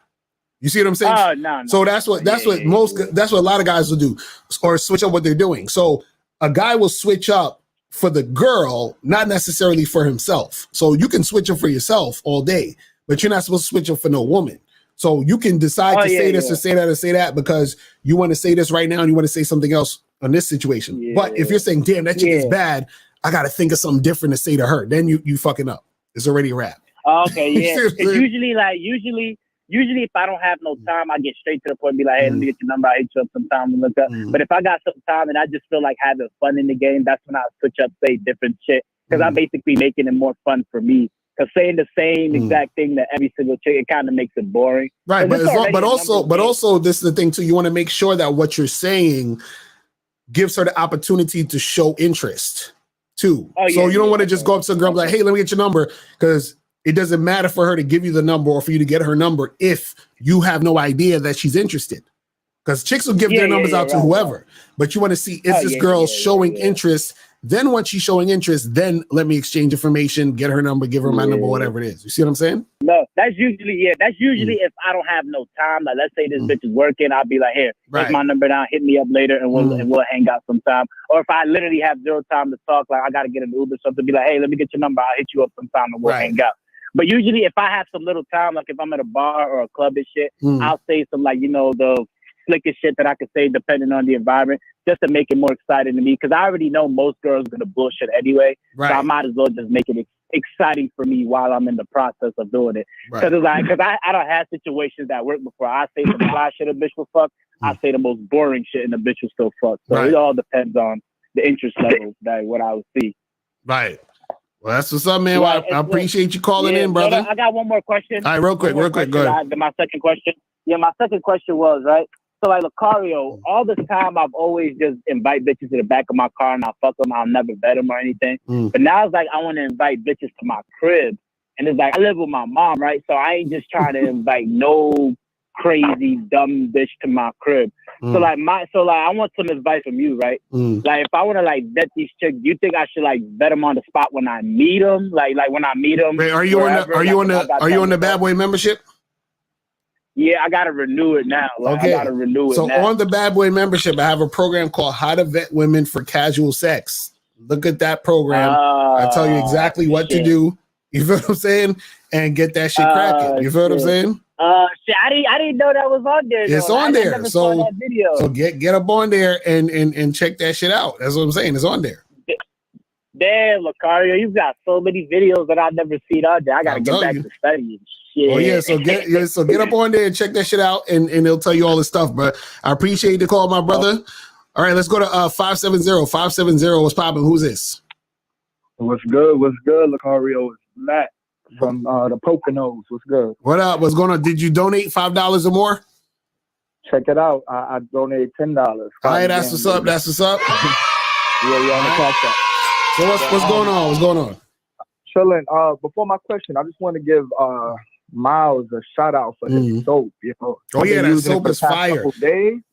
You see what I'm saying?
No.
So that's what a lot of guys will do, or switch up what they're doing. So a guy will switch up for the girl, not necessarily for himself. So you can switch up for yourself all day, but you're not supposed to switch up for no woman. So you can decide to say this or say that or say that because you want to say this right now and you want to say something else on this situation. But if you're saying, damn, that chick is bad, I got to think of something different to say to her, then you fucking up. It's already a wrap.
Okay, yeah. It's usually if I don't have no time, I get straight to the point and be like, hey, let me get your number. I'll hit you up sometime and look up. But if I got some time and I just feel like having fun in the game, that's when I switch up, say different shit. Because I'm basically making it more fun for me. Because saying the same exact thing to every single chick, it kind of makes it boring.
Right, but also this is the thing too. You want to make sure that what you're saying gives her the opportunity to show interest too. So you don't want to just go up to the girl and be like, hey, let me get your number, because it doesn't matter for her to give you the number or for you to get her number if you have no idea that she's interested. Because chicks will give their numbers out to whoever, but you want to see, is this girl showing interest? Then once she's showing interest, then let me exchange information, get her number, give her my number, whatever it is. You see what I'm saying?
No, that's usually if I don't have no time. Like, let's say this bitch is working, I'll be like, here, take my number down, hit me up later, and we'll hang out sometime. Or if I literally have zero time to talk, like I got to get an Uber or something, be like, hey, let me get your number, I'll hit you up sometime and we'll hang out. But usually if I have some little time, like if I'm at a bar or a club and shit, I'll say some like, the slickest shit that I could say depending on the environment, just to make it more exciting to me. Because I already know most girls are going to bullshit anyway. So I might as well just make it exciting for me while I'm in the process of doing it. Because I don't have situations that work before. I say some fly shit a bitch will fuck. I say the most boring shit and the bitch will still fuck. So it all depends on the interest levels that what I would see.
Right. Well, that's what's up, man. Well, I appreciate you calling in, brother.
I got one more question.
All right, real quick. Go ahead.
My second question. Yeah, my second question was, right? So like Lucario, all this time I've always just invite bitches to the back of my car and I'll fuck them. I'll never vet them or anything. But now it's like I want to invite bitches to my crib. And it's like I live with my mom, right? So I ain't just trying to invite no crazy dumb bitch to my crib. So I want some advice from you, right? Like if I want to like vet these chicks, do you think I should like vet them on the spot when I meet them? Like when I meet them.
Wait, are you on the Bad Boy membership?
Yeah, I gotta renew it now. I gotta renew it now.
So on the Bad Boy membership, I have a program called How to Vet Women for Casual Sex. Look at that program. I tell you exactly what to do. You feel what I'm saying? And get that shit cracking. You feel what I'm saying?
Shit, I didn't know that was on there.
It's on there. So get up on there and check that shit out. That's what I'm saying. It's on there.
Damn, Lucario, you've got so many videos that I've never seen on there. I gotta get back to studying. Shit.
Oh yeah, so get up on there and check that shit out, and it'll tell you all this stuff. But I appreciate the call, my brother. All right, let's go to 570. 570. What's popping? Who's this?
What's good, Lucario? It's Matt from the Poconos. What's good?
What up? What's going on? Did you donate $5 or more?
Check it out. I donated $10.
All right, that's what's up. That's what's up.
Yeah, on the cash app.
So what's going on? What's going on?
Chilling. Before my question, I just want to give Miles a shout out for his soap.
Oh yeah, that soap is fire.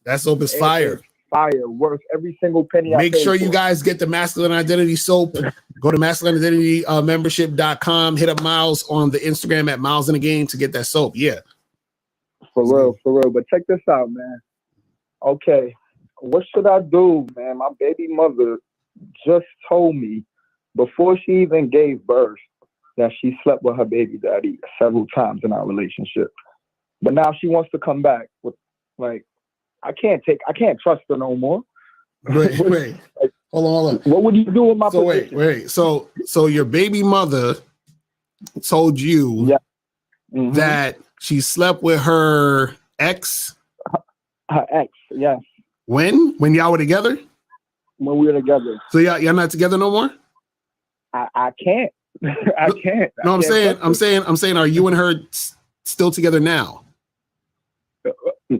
That soap is fire.
Fire, worth every single penny.
Make sure you guys get the Masculine Identity soap. Go to masculineidentity membership.com. Hit up Miles on the Instagram at Miles in the Game to get that soap. Yeah,
for real. But check this out, man. Okay, what should I do, man? My baby mother just told me before she even gave birth that she slept with her baby daddy several times in our relationship. But now she wants to come back with, like, I can't trust her no more.
Right. Hold on.
What would you do with my
So
position?
wait. So your baby mother told you that she slept with her ex.
Her ex, yes.
When y'all were together?
When we were together.
So y'all not together no more?
I can't. I can't.
No, I'm saying, are you and her still together now?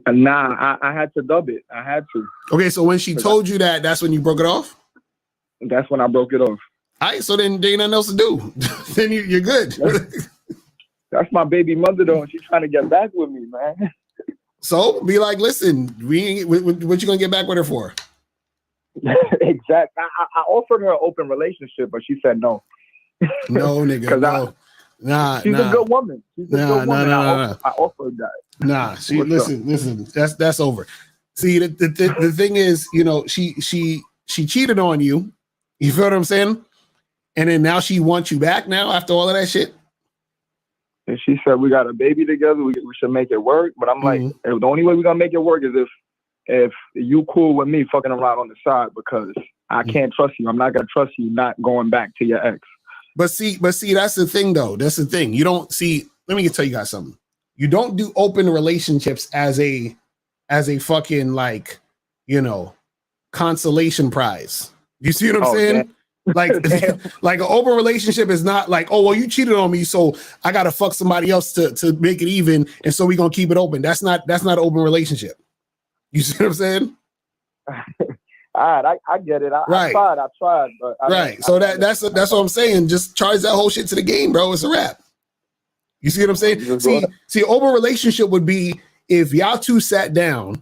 Nah, I had to dub it. I had to.
Okay, so when she told you that, that's when you broke it off?
That's when I broke it off.
All right, so then there ain't nothing else to do. Then you're good.
That's my baby mother, though, and she's trying to get back with me, man.
So be like, listen, what you gonna get back with her for?
Exactly. I offered her an open relationship, but she said no.
No, nigga. No. Nah,
she's a good woman. She's a good woman. I offered that.
Nah, listen. That's over. See, the thing is, you know, she cheated on you. You feel what I'm saying? And then now she wants you back now after all of that shit.
And she said we got a baby together. We should make it work. But I'm like, the only way we're gonna make it work is if you cool with me fucking around on the side, because I can't trust you. I'm not gonna trust you not going back to your ex.
But see, that's the thing, though. That's the thing. You don't see. Let me tell you guys something. You don't do open relationships as a fucking, like, you know, consolation prize. You see what I'm saying?
Man.
Like, like an open relationship is not like, oh, well, you cheated on me, so I gotta fuck somebody else to make it even, and so we're gonna keep it open. That's not an open relationship. You see what I'm saying?
All right, I get it. I tried, but
So that's what I'm saying. Just charge that whole shit to the game, bro. It's a wrap. You see what I'm saying? See, open relationship would be if y'all two sat down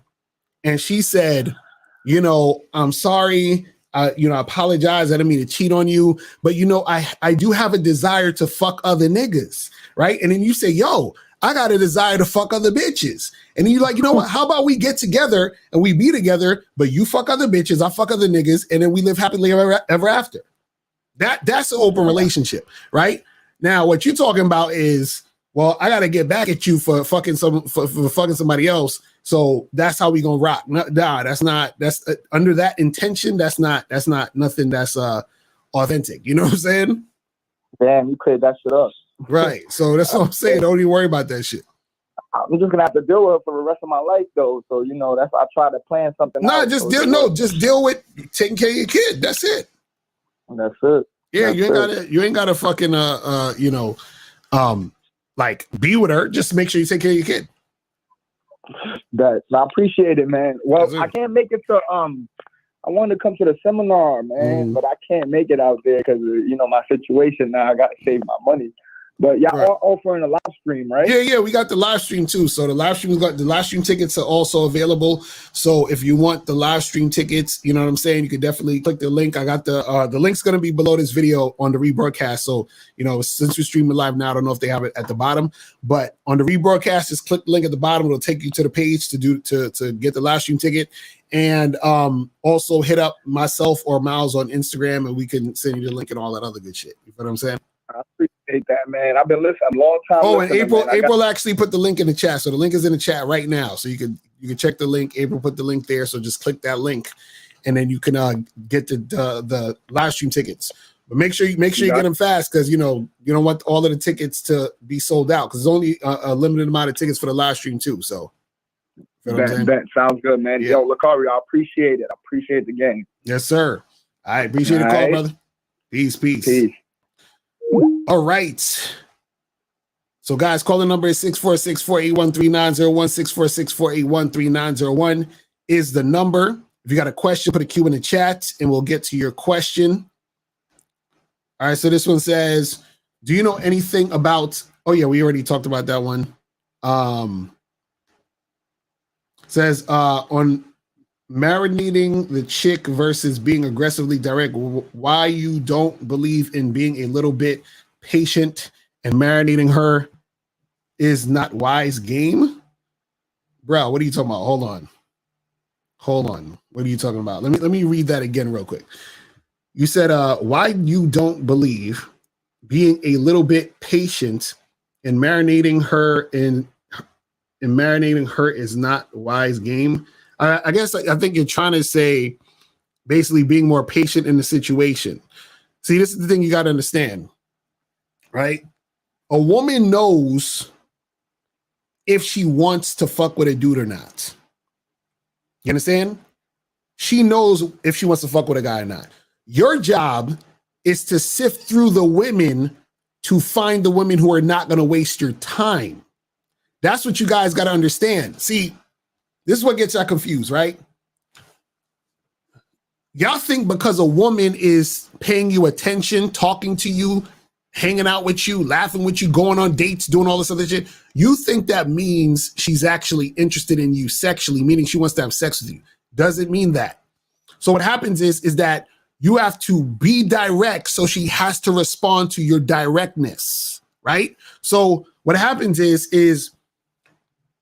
and she said, you know, I'm sorry, I apologize. I didn't mean to cheat on you, but you know, I do have a desire to fuck other niggas, right? And then you say, yo, I got a desire to fuck other bitches. And then you're like, you know what? How about we get together and we be together, but you fuck other bitches, I fuck other niggas, and then we live happily ever after. That's an open relationship, right? Now, what you're talking about is, well, I got to get back at you for fucking for fucking somebody else. So that's how we gonna rock. Nah, that's under that intention. That's not nothing that's authentic. You know what I'm saying?
Damn, you cleared that shit up.
Right. So that's what I'm saying. Don't even worry about that shit.
I'm just gonna have to deal with her for the rest of my life, though. So you know, that's I try to plan something.
Just deal with taking care of your kid. That's it.
That's it.
Yeah, you ain't gotta fucking like be with her. Just make sure you take care of your kid.
I appreciate it, man. Well, I can't make it to I wanted to come to the seminar, man, but I can't make it out there because you know my situation now. I got to save my money. But y'all are offering a live stream, right?
Yeah, we got the live stream too. So the live stream tickets are also available. So if you want the live stream tickets, you know what I'm saying, you can definitely click the link. I got the link's gonna be below this video on the rebroadcast. So you know, since we're streaming live now, I don't know if they have it at the bottom, but on the rebroadcast, just click the link at the bottom. It'll take you to the page to get the live stream ticket. And also hit up myself or Miles on Instagram, and we can send you the link and all that other good shit. You know what I'm saying?
I appreciate that, man. I've been listening a long time.
Oh, and April actually put the link in the chat. So the link is in the chat right now. So you can check the link. April put the link there. So just click that link, and then you can get the live stream tickets. But make sure you get them fast, because you know you don't want all of the tickets to be sold out, because there's only a limited amount of tickets for the live stream too. So
that sounds good, man. Yeah. Yo, Lucario, I appreciate it. I appreciate the game.
Yes, sir. I appreciate the call, brother. Peace. All right. So, guys, calling number is 646-481-3901. 646-481-3901 is the number. If you got a question, put a Q in the chat, and we'll get to your question. All right. So this one says, do you know anything about? Oh yeah, we already talked about that one. Says on marinating the chick versus being aggressively direct, why you don't believe in being a little bit patient and marinating her is not wise game? Bro, what are you talking about? Hold on. What are you talking about? Let me read that again real quick. You said why you don't believe being a little bit patient and marinating her is not wise game. I guess I think you're trying to say basically being more patient in the situation. See, this is the thing you got to understand, right? A woman knows if she wants to fuck with a dude or not. You understand? She knows if she wants to fuck with a guy or not. Your job is to sift through the women to find the women who are not going to waste your time. That's what you guys got to understand. See, this is what gets y'all confused, right? Y'all think because a woman is paying you attention, talking to you, hanging out with you, laughing with you, going on dates, doing all this other shit, you think that means she's actually interested in you sexually, meaning she wants to have sex with you. Doesn't mean that. So what happens is that you have to be direct, so she has to respond to your directness, right? So what happens is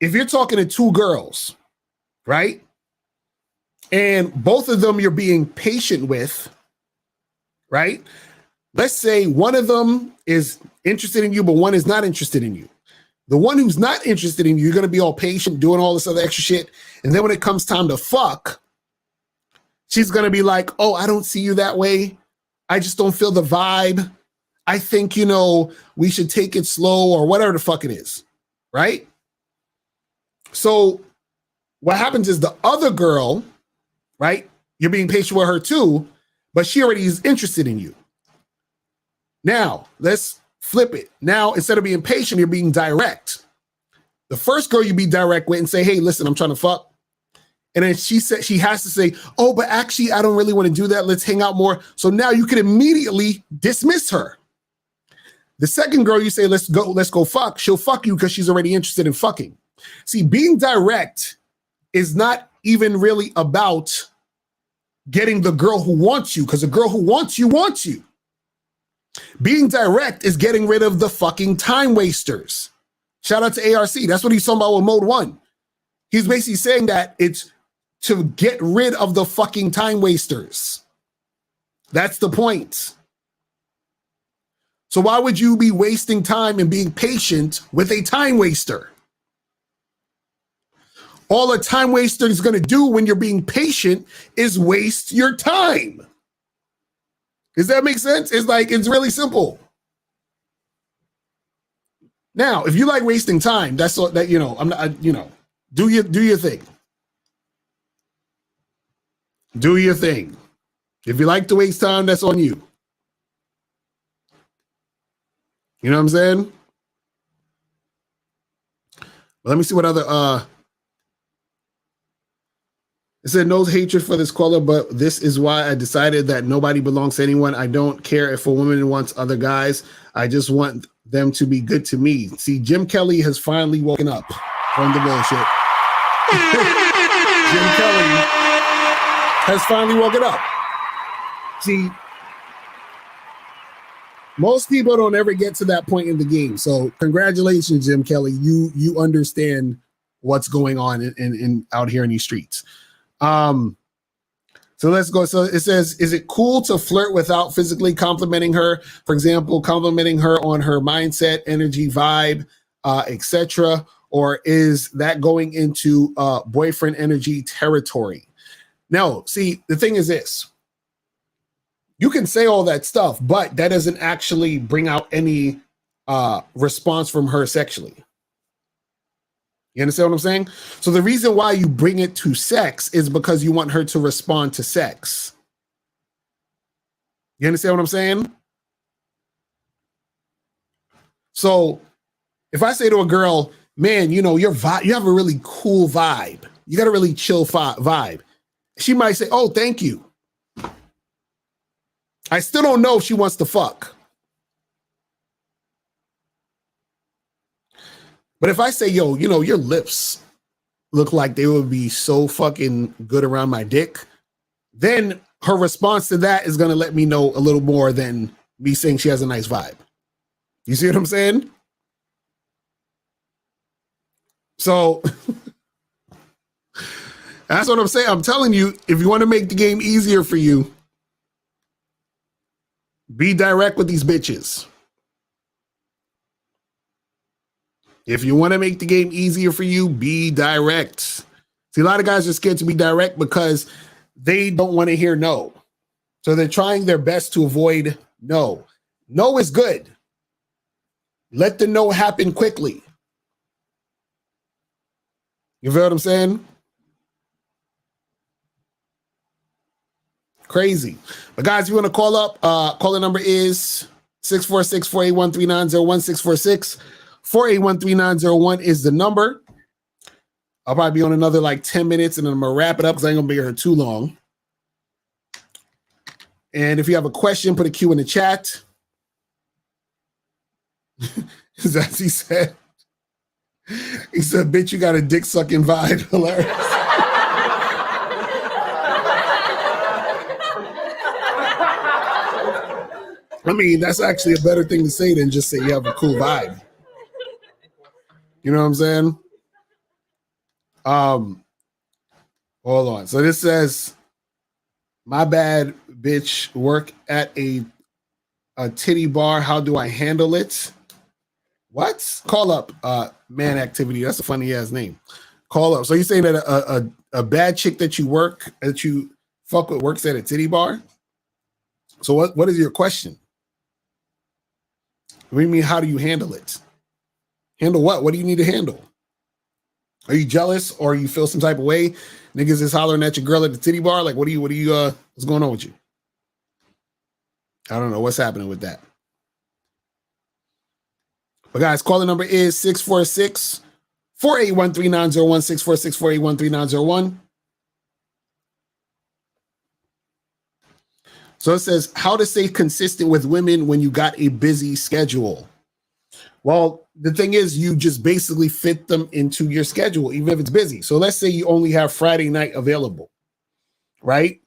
if you're talking to two girls, right? And both of them you're being patient with, right? Let's say one of them is interested in you, but one is not interested in you. The one who's not interested in you, you're going to be all patient, doing all this other extra shit. And then when it comes time to fuck, she's going to be like, oh, I don't see you that way. I just don't feel the vibe. I think, we should take it slow or whatever the fuck it is, right? So what happens is the other girl, right? You're being patient with her too, but she already is interested in you. Now, let's flip it. Now, instead of being patient, you're being direct. The first girl you be direct with and say, hey, listen, I'm trying to fuck. And then she has to say, oh, but actually, I don't really want to do that. Let's hang out more. So now you can immediately dismiss her. The second girl you say, let's go fuck. She'll fuck you because she's already interested in fucking. See, being direct is not even really about getting the girl who wants you, because the girl who wants you wants you. Being direct is getting rid of the fucking time wasters. Shout out to ARC. That's what he's talking about with mode 1. He's basically saying that it's to get rid of the fucking time wasters. That's the point. So why would you be wasting time and being patient with a time waster? All a time waster is going to do when you're being patient is waste your time. Does that make sense? It's really simple. Now, if you like wasting time, that's all that, I'm not, do your thing. Do your thing. If you like to waste time, that's on you. You know what I'm saying? Let me see what other, it said no hatred for this caller, but this is why I decided that nobody belongs to anyone. I don't care if a woman wants other guys. I just want them to be good to me. See, Jim Kelly has finally woken up from the bullshit. Jim Kelly has finally woken up. See, most people don't ever get to that point in the game. So congratulations, Jim Kelly. You understand what's going on in out here in these streets. So let's go. So it says, is it cool to flirt without physically complimenting her? For example, complimenting her on her mindset, energy, vibe, etc. Or is that going into boyfriend energy territory? No, see, the thing is this. You can say all that stuff, but that doesn't actually bring out any response from her sexually. You understand what I'm saying? So the reason why you bring it to sex is because you want her to respond to sex. You understand what I'm saying? So if I say to a girl, man, your vibe, you have a really cool vibe. You got a really chill vibe. She might say, oh, thank you. I still don't know if she wants to fuck. But if I say, yo, your lips look like they would be so fucking good around my dick, then her response to that is going to let me know a little more than me saying she has a nice vibe. You see what I'm saying? So that's what I'm saying. I'm telling you, if you want to make the game easier for you, be direct with these bitches. If you want to make the game easier for you, be direct. See, a lot of guys are scared to be direct because they don't want to hear no. So they're trying their best to avoid no. No is good. Let the no happen quickly. You feel what I'm saying? Crazy. But guys, if you want to call up, caller number is 646-481-3901. 646-481-3901 is the number. I'll probably be on another like 10 minutes and then I'm going to wrap it up because I ain't going to be here too long. And if you have a question, put a Q in the chat. As he said, bitch, you got a dick sucking vibe. Hilarious. I mean, that's actually a better thing to say than just say you have a cool vibe. You know what I'm saying? Hold on. So this says, my bad, bitch, work at a titty bar. How do I handle it? What? Call up man activity. That's a funny ass name. Call up. So you saying that a bad chick that you fuck with works at a titty bar? So what is your question? What do you mean, how do you handle it? Handle what? What do you need to handle? Are you jealous or you feel some type of way? Niggas is hollering at your girl at the titty bar? Like, what's going on with you? I don't know what's happening with that. But guys, caller number is 646-481-3901, 646-481-3901. So it says, how to stay consistent with women when you got a busy schedule. Well, the thing is, you just basically fit them into your schedule, even if it's busy. So let's say you only have Friday night available, right?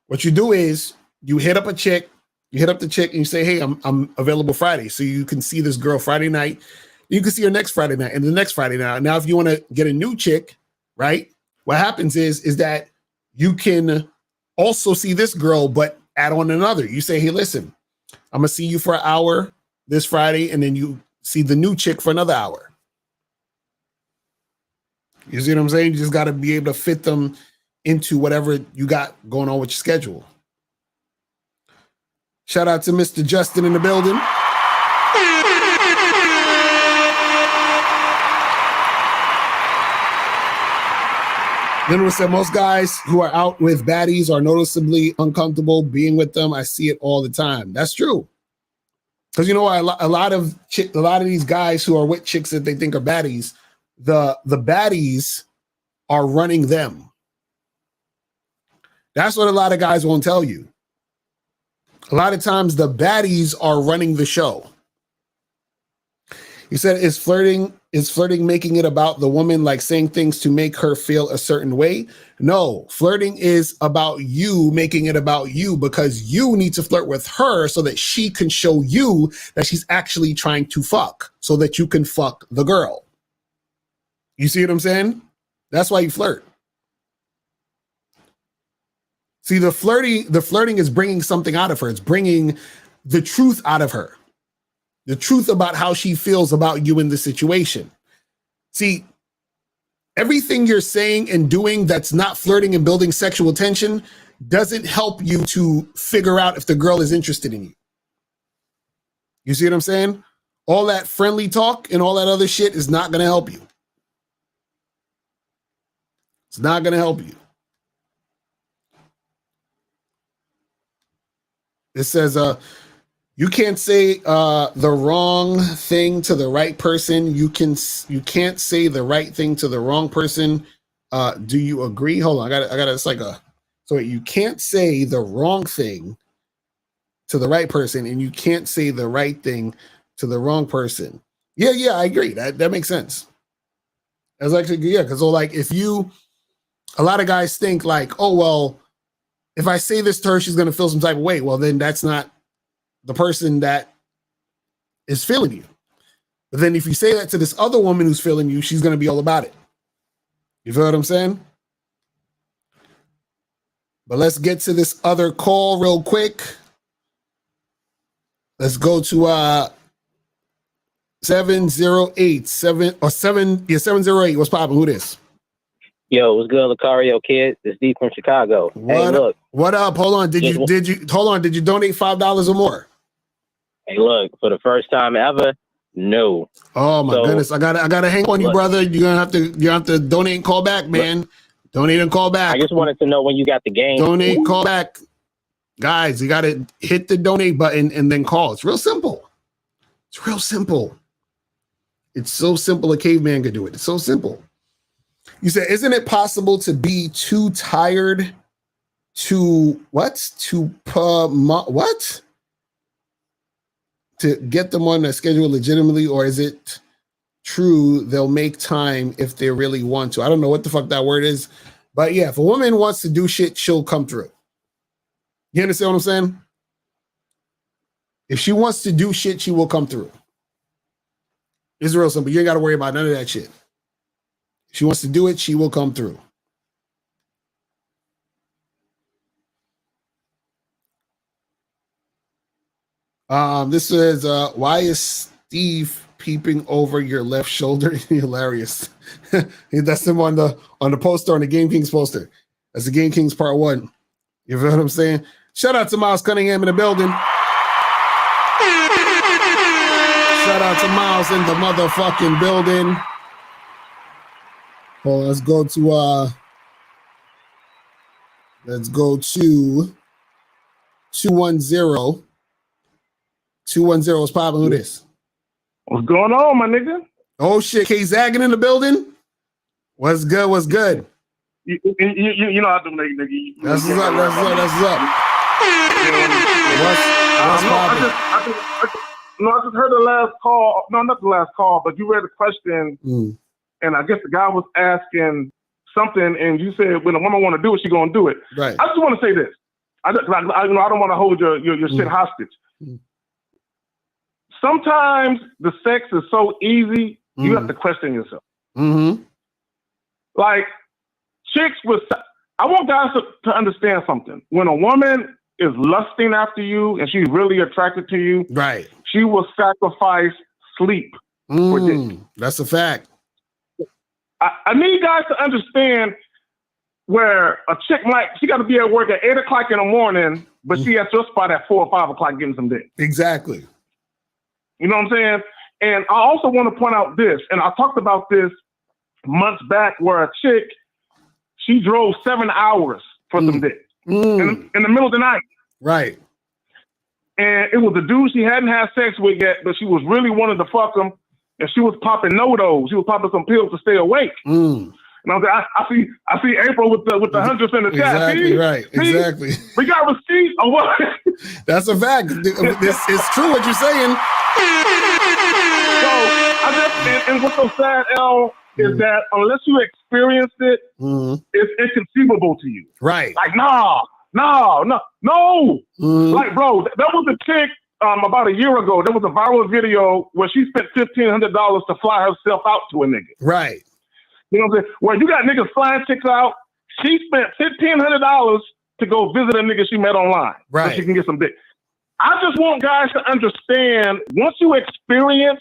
What you do is you hit up the chick and you say, hey, I'm available Friday. So you can see this girl Friday night. You can see her next Friday night and the next Friday night. Now, if you want to get a new chick, right? What happens is that you can also see this girl, but add on another. You say, hey, listen, I'm going to see you for an hour this Friday, and then you see the new chick for another hour. You see what I'm saying? You just got to be able to fit them into whatever you got going on with your schedule. Shout out to Mr. Justin in the building. Then we said most guys who are out with baddies are noticeably uncomfortable being with them. I see it all the time. That's true. Because you know what? A lot of these guys who are with chicks that they think are baddies, the baddies are running them. That's what a lot of guys won't tell you. A lot of times the baddies are running the show. You said, is flirting making it about the woman, like saying things to make her feel a certain way? No, flirting is about you making it about you, because you need to flirt with her so that she can show you that she's actually trying to fuck, so that you can fuck the girl. You see what I'm saying? That's why you flirt. See, the flirting is bringing something out of her. It's bringing the truth out of her. The truth about how she feels about you in the situation. See, everything you're saying and doing that's not flirting and building sexual tension doesn't help you to figure out if the girl is interested in you. You see what I'm saying? All that friendly talk and all that other shit is not going to help you. It's not going to help you. It says, you can't say the wrong thing to the right person. You can't say the right thing to the wrong person. Do you agree? Hold on, I got it's like a. So you can't say the wrong thing to the right person, and you can't say the right thing to the wrong person. Yeah, I agree. That makes sense. That's actually good. Yeah, because like a lot of guys think like, oh well, if I say this to her, she's gonna feel some type of way. Well, then that's not the person that is feeling you. But then if you say that to this other woman who's feeling you, she's going to be all about it. You feel what I'm saying? But let's get to this other call real quick. Let's go to 708. What's poppin'? Who this?
Yo, what's good, Lucario kid? It's D from Chicago. Hey, look.
What up? Hold on. Did you donate $5 or more?
Hey, look, for the first time ever, no.
Oh my goodness. I gotta hang on you, brother. You're gonna have to donate and call back, man. Donate and call back.
I just wanted to know when you got the game.
Donate, call back. Guys, you gotta hit the donate button and then call. It's real simple. It's real simple. It's so simple a caveman could do it. It's so simple. You said, isn't it possible to be too tired to to get them on the schedule legitimately, or is it true they'll make time if they really want to? I don't know what the fuck that word is, but yeah, if a woman wants to do shit, she'll come through. You understand what I'm saying? If she wants to do shit, she will come through. It's real simple. You ain't got to worry about none of that shit. If she wants to do it, she will come through. This says, why is Steve peeping over your left shoulder? Hilarious. That's him on the poster, on the Game Kings poster. That's the Game Kings Part 1. You feel what I'm saying? Shout out to Miles Cunningham in the building. Shout out to Miles in the motherfucking building. Oh, let's go to 210. 210 is popping. Who this?
What's going on, my nigga?
Oh shit, K Zagging in the building. What's good? What's good?
You know I do, nigga.
That's what's up. What's popping?
I just heard the last call. No, not the last call, but you read the question, and I guess the guy was asking something, and you said when a woman want to do it, she gonna do it.
Right.
I just want to say this. I don't want to hold your shit hostage. Sometimes the sex is so easy, you have to question yourself. Like chicks I want guys to understand something. When a woman is lusting after you and she's really attracted to you,
right,
she will sacrifice sleep for dick.
That's a fact.
I need guys to understand where a chick she got to be at work at 8 o'clock in the morning, but she at your spot at 4 or 5 o'clock getting some dick.
Exactly.
You know what I'm saying? And I also want to point out this, and I talked about this months back, where a chick, she drove 7 hours for some dick in the middle of the night.
Right.
And it was a dude she hadn't had sex with yet, but she was really wanting to fuck him, and she was popping NoDoz. She was popping some pills to stay awake. And I was like, I see April with the hundreds in the chat.
Exactly, right. Exactly.
We got receipts or what?
That's a fact. It's true what you're saying.
So and what's so sad, L, is that unless you experienced it, it's inconceivable to you.
Right.
Like, no. Like, bro, that was a chick about a year ago. There was a viral video where she spent $1,500 to fly herself out to a nigga.
Right.
You know what I'm saying? Well, you got niggas flying chicks out. She spent $1,500 to go visit a nigga she met online.
Right.
So she can get some dick. I just want guys to understand, once you experience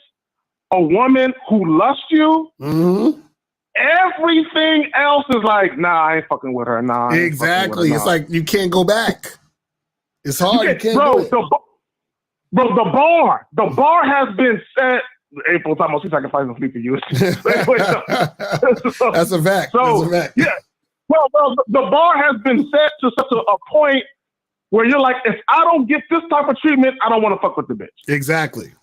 a woman who lusts you, everything else is like, nah, I ain't fucking with her. Nah.
Exactly. It's like you can't go back. It's hard. You can't
bro,
do it.
The bar has been set. April talking about she's sacrificing sleep for you.
That's a fact.
So,
That's a fact.
Yeah. Well, the bar has been set to such a point where you're like, if I don't get this type of treatment, I don't want to fuck with the bitch.
Exactly.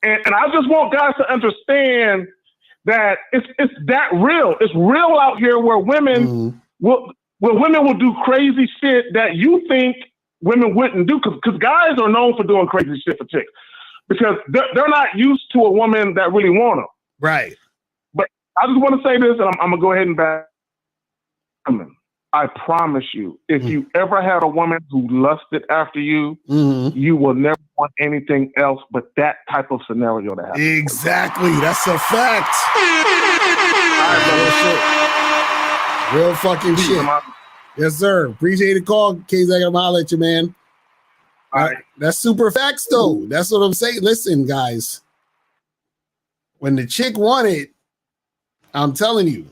And I just want guys to understand that it's that real. It's real out here where women will do crazy shit that you think women wouldn't do, because guys are known for doing crazy shit for chicks. Because they're not used to a woman that really want them.
Right.
But I just want to say this, and I'm going to go ahead and back. I promise you, if you ever had a woman who lusted after you, you will never want anything else but that type of scenario to happen.
Exactly. That's a fact. Real fucking shit. Yes, sir. Appreciate the call. K's, I gotta holler at you, man. All right. That's super facts, though. That's what I'm saying. Listen, guys. When the chick wanted, I'm telling you,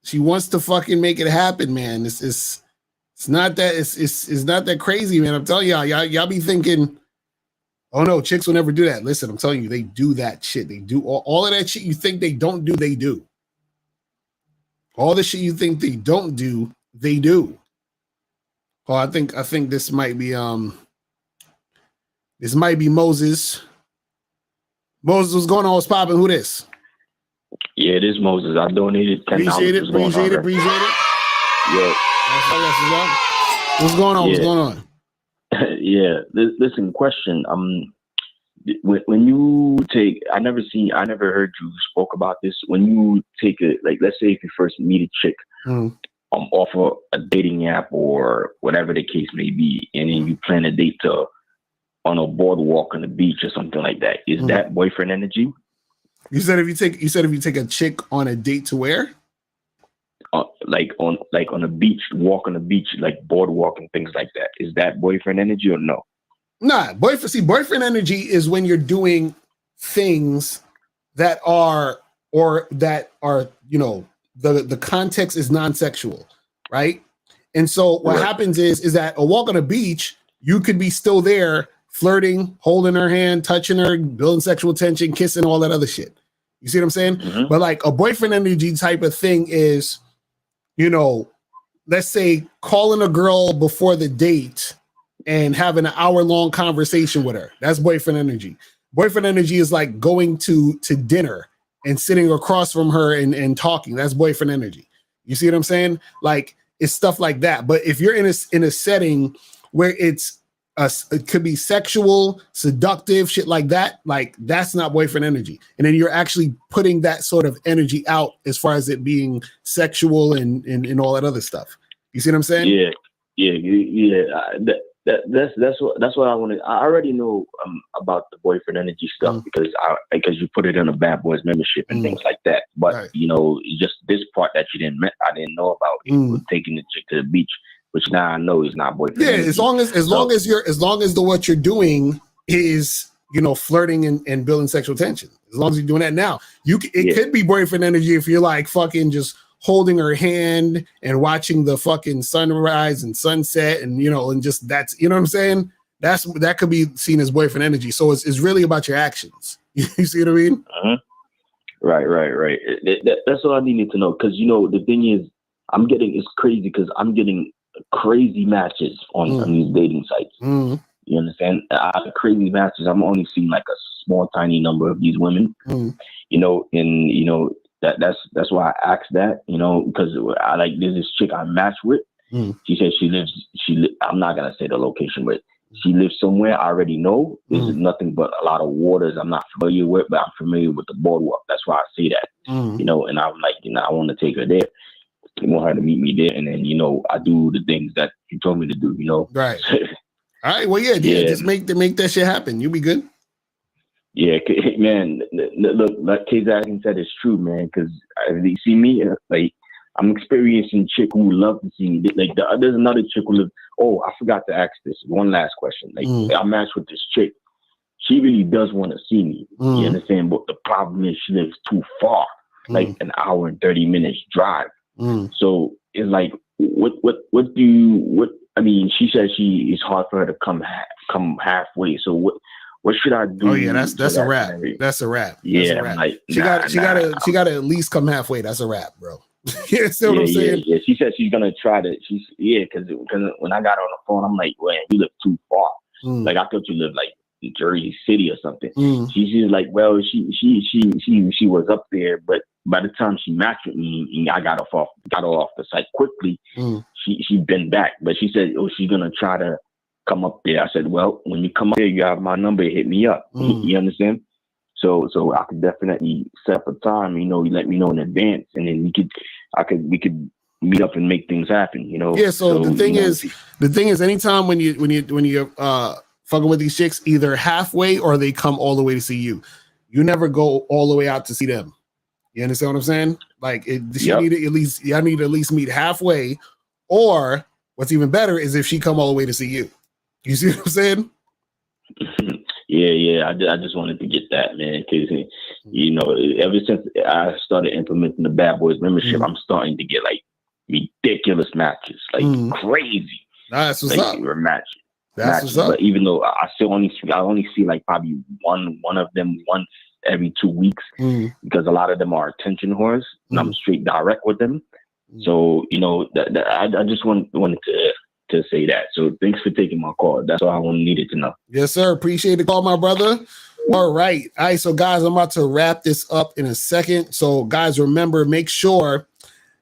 She wants to fucking make it happen, man. It's not that it's not that crazy, man. I'm telling y'all be thinking, oh no, chicks will never do that. Listen, I'm telling you, they do that shit. They do all of that shit you think they don't do, they do. All the shit you think they don't do, they do. Oh, I think this might be Moses. Moses, what's going on? What's popping? Who this?
Yeah, it is Moses. I donated $10.
Appreciate it. Yeah. What's going on?
Yeah.
What's going on?
Yeah. Listen, question. When you take, I never heard you spoke about this. When you take let's say if you first meet a chick, off of a dating app or whatever the case may be, and then you plan a date on a boardwalk on the beach or something like that, is that boyfriend energy?
You said if you take a chick on a date to where?
Like on a beach, walk on the beach, like boardwalk and things like that. Is that boyfriend energy or no?
Nah, boyfriend energy is when you're doing things that are, you know, the context is non-sexual, right? And so what happens is that a walk on a beach, you could be still there flirting, holding her hand, touching her, building sexual tension, kissing, all that other shit. You see what I'm saying? But like a boyfriend energy type of thing is, you know, let's say calling a girl before the date and having an hour-long conversation with her. That's boyfriend energy. Boyfriend energy is like going to dinner and sitting across from her and talking. That's boyfriend energy. You see what I'm saying? Like it's stuff like that. But if you're in a setting where it could be sexual, seductive, shit like that, like that's not boyfriend energy. And then you're actually putting that sort of energy out as far as it being sexual and all that other stuff. You see what I'm saying?
Yeah. That's what I wanted. I already know about the boyfriend energy stuff because you put it in a Bad Boys membership and things like that. But you know, just this part that I didn't know about was taking the chick to the beach, which now I know is not boyfriend.
Yeah,
energy.
as long as what you're doing is, you know, flirting and building sexual tension. As long as you're doing that now, it could be boyfriend energy if you're like fucking just holding her hand and watching the fucking sunrise and sunset and, you know, and just that's, you know what I'm saying? That could be seen as boyfriend energy. So it's really about your actions. You see what I mean?
Right. That's all I needed to know. Cause you know, the thing is it's crazy because I'm getting crazy matches on these dating sites. You understand? Crazy matches. I'm only seeing like a small, tiny number of these women, you know, and you know, that's why I asked that, you know, because there's this chick I matched with. She said I'm not gonna say the location, but she lives somewhere I already know. There's nothing but a lot of waters I'm not familiar with, but I'm familiar with the boardwalk. That's why I say that, you know. And I'm like, you know, I want to take her there. I want her to meet me there, and then you know, I do the things that you told me to do, you know.
Right. All right. Well, yeah. Just make that shit happen. You'll be good.
Yeah, man. Look, like K-Zack said, it's true, man. Because you see me, like I'm experiencing chick who love to see me. Like there's another chick who lives. Oh, I forgot to ask this. One last question. Like I matched with this chick. She really does want to see me. You understand? But the problem is she lives too far, like an hour and 30 minutes drive. So it's like, I mean, she says it's hard for her to come halfway. So what should I do?
Oh yeah, that's a wrap. That's a wrap.
Yeah,
like she gotta at least come halfway. That's a wrap, bro. You see what I'm saying?
Yeah. She said she's gonna try to. Because when I got her on the phone, I'm like, well, you live too far. Like I thought you lived like in Jersey City or something. She's like, well, she was up there, but by the time she matched with me, and I got her off the site quickly. She been back, but she said, oh, she's gonna try to come up there. I said, well, when you come up there, you have my number, hit me up. You understand? So I could definitely set up a time, you know, you let me know in advance, and then we could meet up and make things happen, you know.
Yeah, so the thing is anytime when you fucking with these chicks, either halfway or they come all the way to see you. You never go all the way out to see them. You understand what I'm saying? Like y'all need to at least meet halfway, or what's even better is if she come all the way to see you. You see what I'm saying?
Yeah. I just wanted to get that, man, because you know, ever since I started implementing the Bad Boys membership, I'm starting to get like ridiculous matches, like crazy.
That's what's
like,
up.
Matches.
That's what's up.
But even though I only see like probably one of them once every 2 weeks, because a lot of them are attention whores, and I'm straight direct with them. So you know, I just wanted to say that. So thanks for taking my call. That's all I needed to know.
Yes, sir. Appreciate the call, my brother. All right. So guys, I'm about to wrap this up in a second. So guys, remember, make sure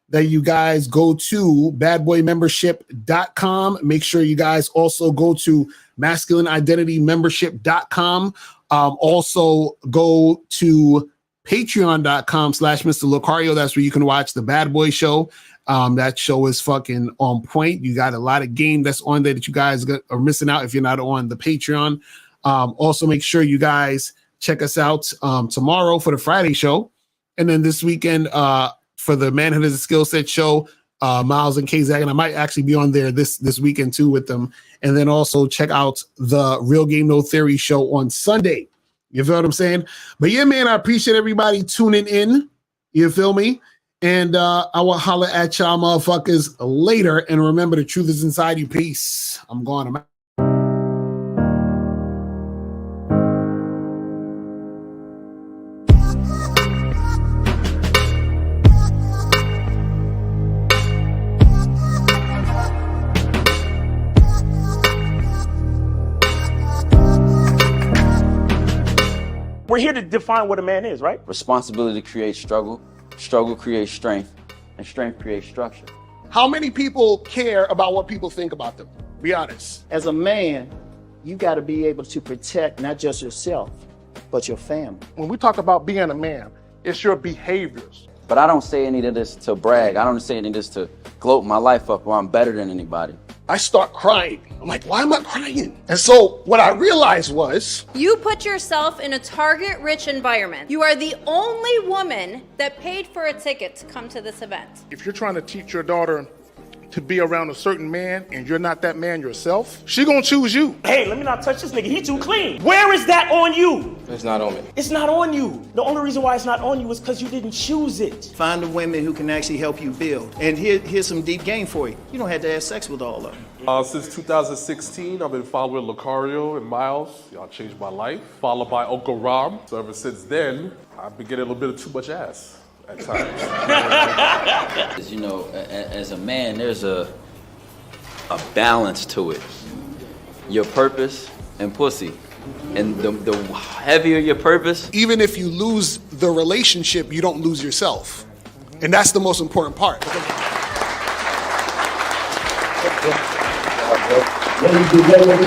that you guys go to badboymembership.com. Make sure you guys also go to masculineidentitymembership.com. Also go to patreon.com/Mr. Lucario. That's where you can watch the Bad Boy Show. That show is fucking on point. You got a lot of game that's on there that you guys are missing out if you're not on the Patreon. Also make sure you guys check us out tomorrow for the Friday show. And then this weekend, for the Manhood is a Skill Set show, Miles and K-Zag, and I might actually be on there this weekend too with them. And then also check out the Real Game No Theory show on Sunday. You feel what I'm saying? But yeah, man, I appreciate everybody tuning in. You feel me? And I will holler at y'all motherfuckers later. And remember, the truth is inside you. Peace. I'm gone. I'm out.
We're here to define what a man is, right?
Responsibility creates struggle. Struggle creates strength. And strength creates structure.
How many people care about what people think about them? Be honest.
As a man, you got to be able to protect not just yourself, but your family.
When we talk about being a man, it's your behaviors.
But I don't say any of this to brag. I don't say any of this to gloat my life up or I'm better than anybody.
I start crying. I'm like, why am I crying? And so what I realized was,
You put yourself in a target-rich environment. You are the only woman that paid for a ticket to come to this event.
If you're trying to teach your daughter to be around a certain man and you're not that man yourself, she gonna choose you.
Hey, let me not touch this nigga. He too clean. Where is that on you?
It's not on me.
It's not on you. The only reason why it's not on you is because you didn't choose it.
Find the women who can actually help you build. And here's some deep game for you. You don't have to have sex with all of them.
Since 2016, I've been following Lucario and Miles. Y'all changed my life. Followed by Uncle Ram. So ever since then, I've been getting a little bit of too much ass at times.
You know, as a man, there's a balance to it. Your purpose and pussy. And the heavier your purpose,
even if you lose the relationship, you don't lose yourself. And that's the most important part.
Ladies and gentlemen,